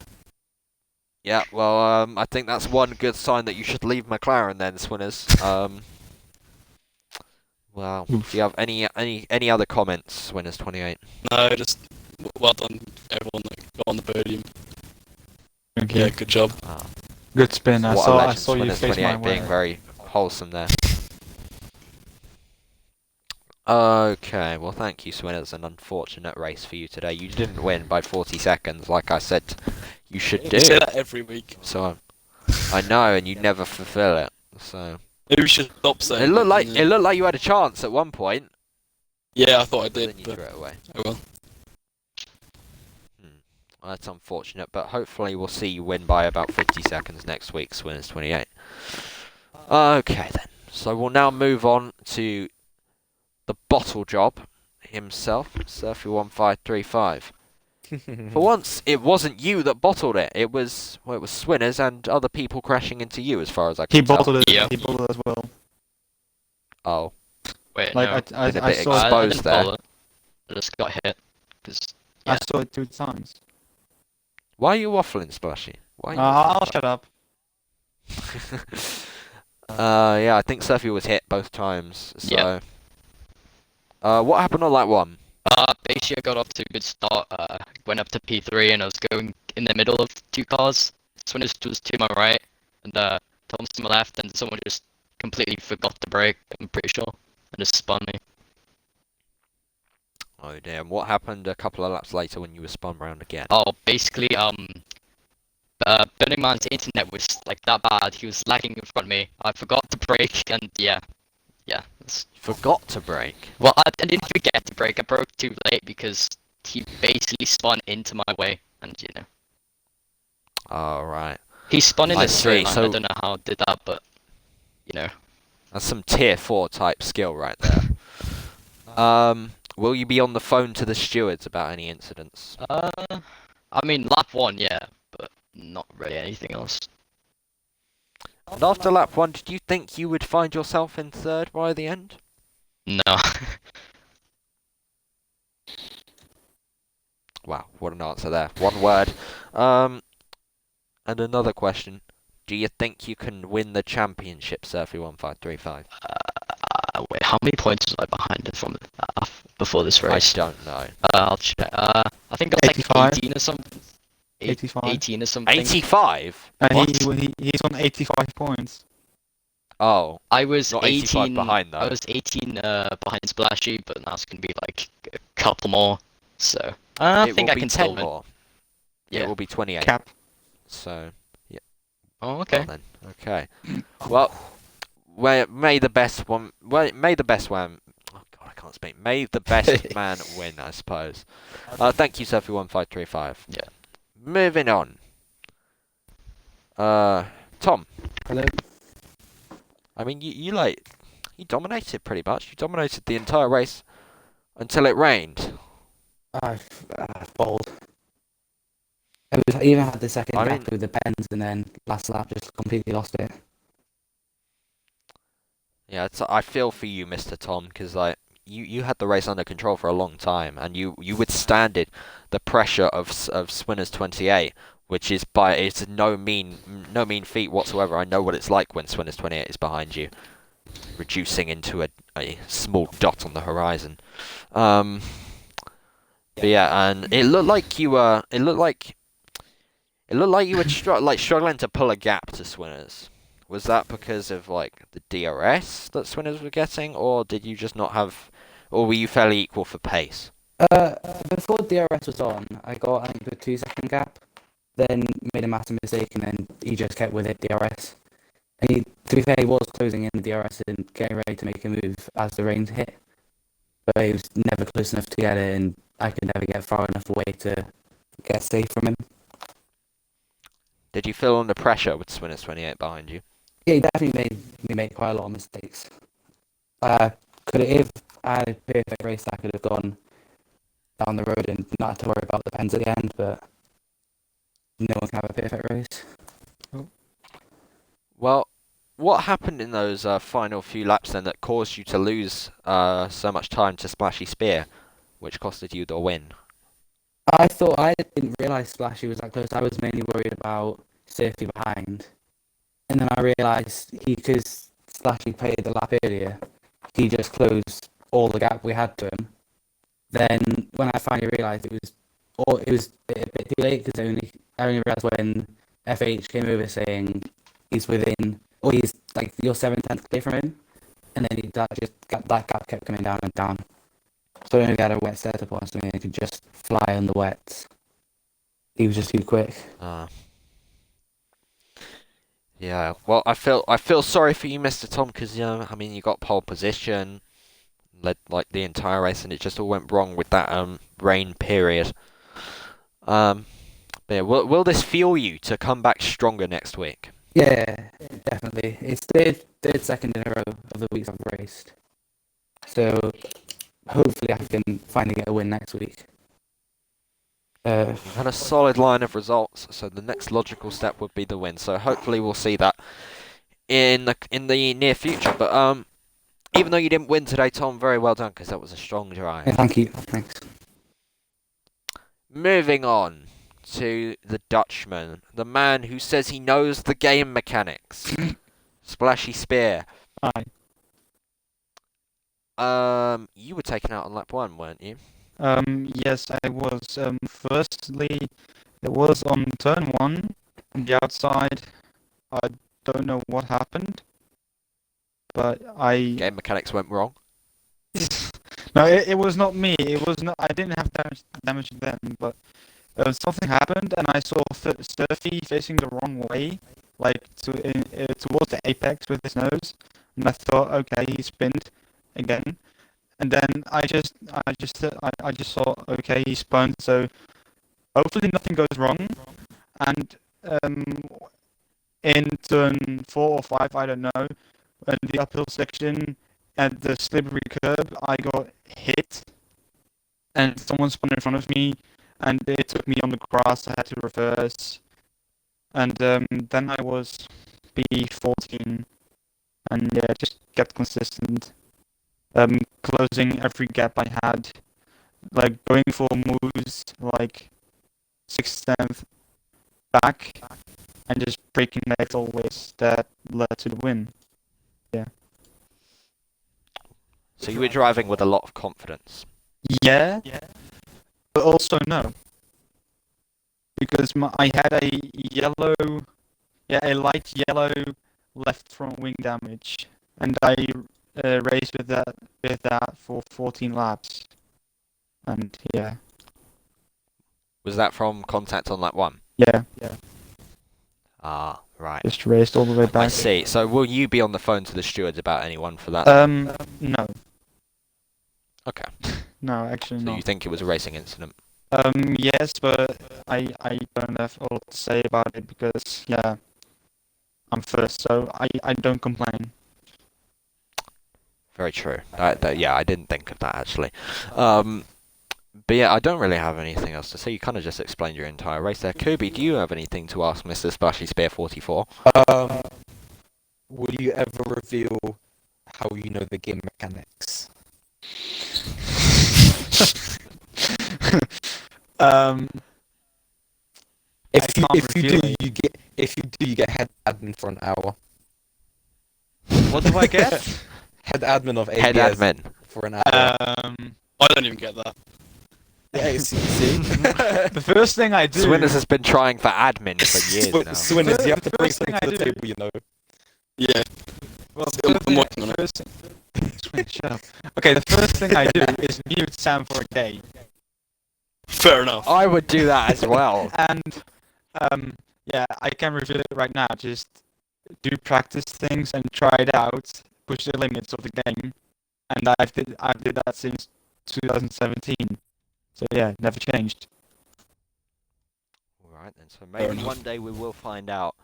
Yeah, well, I think that's one good sign that you should leave McLaren then, Swinners. Well, do you have any other comments, Swinners28? no, just well done, everyone that got on the podium. Thank Yeah, you. good job. Good spin. I What a legend, saw you face my Swinners28 being way. very wholesome there. Okay, well thank you, Swinners. An unfortunate race for you today. You didn't win by 40 seconds, like I said you should do. You say that every week. So I know, and you never fulfill it. So Maybe we should stop saying. it looked like that. you had a chance at one point. Yeah, I thought I Then did, you but threw it away. oh well. Well, that's unfortunate, but hopefully we'll see you win by about 50 seconds next week, Swinners28. Okay then, so we'll now move on to the bottle job himself, Surfy1535. For once, it wasn't you that bottled it. It was Swinners and other people crashing into you, as far as I He can tell. bottled it. Yeah. He bottled it as well. Oh, Wait, Like no. I Been a bit saw it. exposed. I didn't there. follow it. I just got hit. Cause I yeah. saw it 2 times. why are you waffling, Splashy? Why? Are you I'll shut up. Yeah, I think Surfy was hit both times. So, Yeah. What happened on lap 1? Basically I got off to a good start, went up to P3 and I was going in the middle of 2 cars. Swinners was to my right and Tom's to my left, and someone just completely forgot to brake, I'm pretty sure, and just spun me. Oh damn! What happened a couple of laps later when you were spun round again? Oh, basically, Burning Man's internet was like that bad, he was lagging in front of me, I forgot to brake, and yeah. Forgot to brake. Well, I didn't forget to brake, I broke too late because he basically spun into my way, and you know. Oh right. He spun in I the see, straight line, so- I don't know how I did that, but, you know. That's some tier 4 type skill right there. Will you be on the phone to the stewards about any incidents? I mean, lap 1, yeah, but not really anything else. And after lap 1, did you think you would find yourself in 3rd by the end? No. Wow, what an answer there. One word. And another question. Do you think you can win the championship, Surfy1535? Wait, how many points was I behind it from before this I race? don't know. I'll check. I think I was 85? like 18 or something. 85. 18 or something. 85? And What? he's on 85 points. Oh, I was not 85 18 behind though. I was 18 behind Splashy, but now it's gonna be like a couple more. So I It think will I be can 10 still win. more. It Yeah. will be 28. Cap. So, yeah. Oh, Well okay. then. Okay. Well, may the best one. Well, may the best one. Oh God, I can't speak. May the best man win, I suppose. Thank you, Sophie1535. Yeah. Moving on. Tom. Hello. I mean, you dominated pretty much. You dominated the entire race until it rained. Bold. I even had the second I gap mean, with the pens, and then last lap just completely lost it. yeah, I feel for you, Mr. Tom, because like you had the race under control for a long time, and you withstanded the pressure of Swinner's 28, which is it's no mean feat whatsoever. I know what it's like when Swinner's 28 is behind you, reducing into a small dot on the horizon. But yeah, and it looked like you were struggling to pull a gap to Swinners. Was that because of like the DRS that Swinners were getting, or did you just not have, or were you fairly equal for pace? Before DRS was on, I got, I think, a 2 second gap, then made a massive mistake, and then he just kept with it, DRS. And to be fair, he was closing in the DRS and getting ready to make a move as the rain hit, but he was never close enough to get it, and I could never get far enough away to get safe from him. Did you feel under pressure with Swinners 28 behind you? Yeah, he definitely made me make quite a lot of mistakes. If I had a perfect race, I could have gone down the road and not had to worry about the pens at the end, but no one can have a perfect race. Well, what happened in those final few laps then that caused you to lose so much time to Splashy Spear, which costed you the win? I didn't realise Splashy was that close. I was mainly worried about Surfy behind. And then I realised because Splashy played the lap earlier, he just closed all the gap we had to him. Then when I finally realised it was a bit too late because I only realised when FH came over saying he's within, or he's like you're 7/10 clear from him, and then that gap kept coming down and down. So I only had a wet setup on something that could just fly on the wets. He was just too quick. Yeah. Well, I feel sorry for you, Mr. Tom, because I mean, you got pole position, led like the entire race, and it just all went wrong with that rain period. But yeah, will this fuel you to come back stronger next week? Yeah, definitely. It's third second in a row of the weeks I've raced. So hopefully I can finally get a win next week. You've had a solid line of results, so the next logical step would be the win. So hopefully we'll see that in the near future. But even though you didn't win today, Tom, very well done, because that was a strong drive. Yeah, thank you. Thanks. Moving on to the Dutchman, the man who says he knows the game mechanics. Splashy Spear. Aye. You were taken out on lap 1, weren't you? Yes, I was. Firstly, it was on turn 1 on the outside. I don't know what happened, but Game mechanics went wrong. No, it was not me. It was not. I didn't have damage then, but something happened, and I saw Surfy facing the wrong way, like towards the apex with his nose, and I thought, okay, he spinned again. And then I just saw, okay, he spun, so hopefully nothing goes wrong. And in turn 4 or 5, I don't know, in the uphill section at the slippery curb, I got hit, and someone spun in front of me, and it took me on the grass. I had to reverse, and then I was P14, and yeah, just kept consistent. Closing every gap I had, like going for moves like 6th, 7th back, and just breaking legs always that led to the win. Yeah. So you were driving with a lot of confidence. Yeah, but also no, because I had a light yellow left front wing damage, and I raced with that for 14 laps, and yeah, Was that from contact on lap 1? yeah, Ah, right. just raced all the way I back. see. So will you be on the phone to the stewards about anyone for that? No, Okay. no, actually So you not. think it was a racing incident? Yes, but I don't have a lot to say about it because yeah, I'm first, so I don't complain. Very true. Yeah, I didn't think of that actually. But yeah, I don't really have anything else to say. You kind of just explained your entire race there. Kubi, do you have anything to ask Mr. Splashy Spear 44? Will you ever reveal how you know the game mechanics? I can't If you reveal do, it. you get head admin for an hour. What do I get? Head admin of ABS Head admin. for an hour. I don't even get that. Yeah, you see? The first thing I do. Swinners has been trying for admin for years now. Swinners, you have to bring First thing something to I the do- table, you know. Yeah. Well, I'm working on it. first thing- Shut up. Okay, the first thing I do is mute Sam for a day, Fair enough. I would do that as well. and yeah, I can reveal it right now. Just do practice things and try it out, push the limits of the game, and I did that since 2017. So yeah, never changed. Alright then, so maybe enough. one day we will find out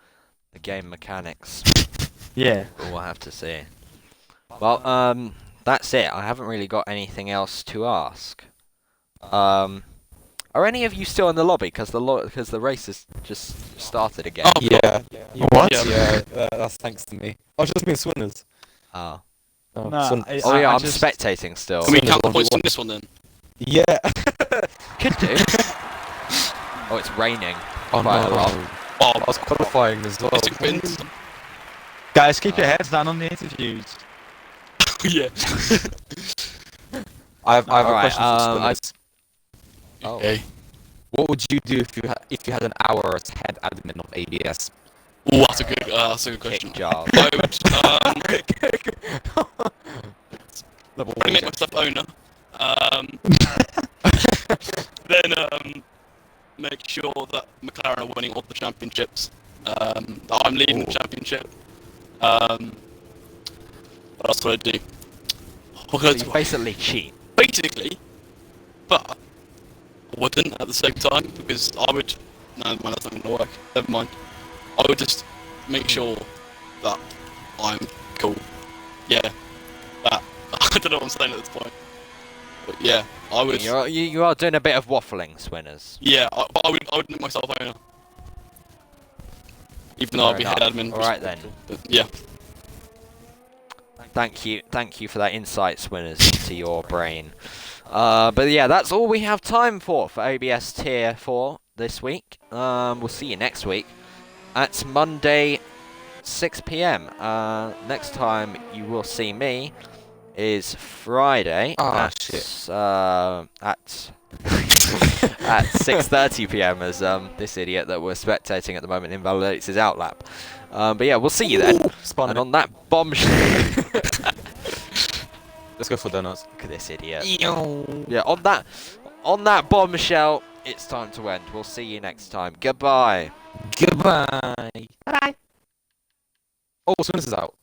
the game mechanics. Yeah. But we'll have to see. Well, that's it. I haven't really got anything else to ask. Are any of you still in the lobby? Because the race has just started again. Oh, Yeah. What? Yeah. Yeah, that's thanks to me. I was just being Swinners. Ah. Oh, No, Swin- I- Oh yeah, I'm just- spectating still. Can we Swinners count the 1v1. points from this one then? Yeah. Could do. Oh, it's raining. Oh Quite a no. lot. Oh, I was qualifying as well. Mystic wins. Guys, keep your heads down on the interviews. Yeah. I have a Alright, question for Swinners. Oh. Okay. What would you do if you had an hour as head admin of ABS? Oh, that's a good question. Kick job. I would Level probably make one. myself owner. Then make sure that McLaren are winning all the championships. That I'm leading the Ooh. championship. What else would I do? What So could I you do? basically cheat. Basically, but I wouldn't at the same time because I would. No, man, that's not gonna work. Never mind. I would just make sure that I'm cool. Yeah, that. I don't know what I'm saying at this point. But yeah, I would. You are doing a bit of waffling, Swinners. Yeah, I would make myself owner. Even though I'd be Fair head enough. admin. Alright then. But yeah. Thank you for that insight, Swinners, into your brain. But yeah, that's all we have time for ABS Tier 4 this week. We'll see you next week. At Monday, 6 PM. Next time you will see me is Friday at 6:30 PM as this idiot that we're spectating at the moment invalidates his outlap. But yeah, we'll see you then. Spun And it. on that bombshell. Let's go for donuts. Look at this idiot. Yeah, on that bombshell, it's time to end. We'll see you next time. Goodbye. Goodbye. Bye. Oh, Swinners is out.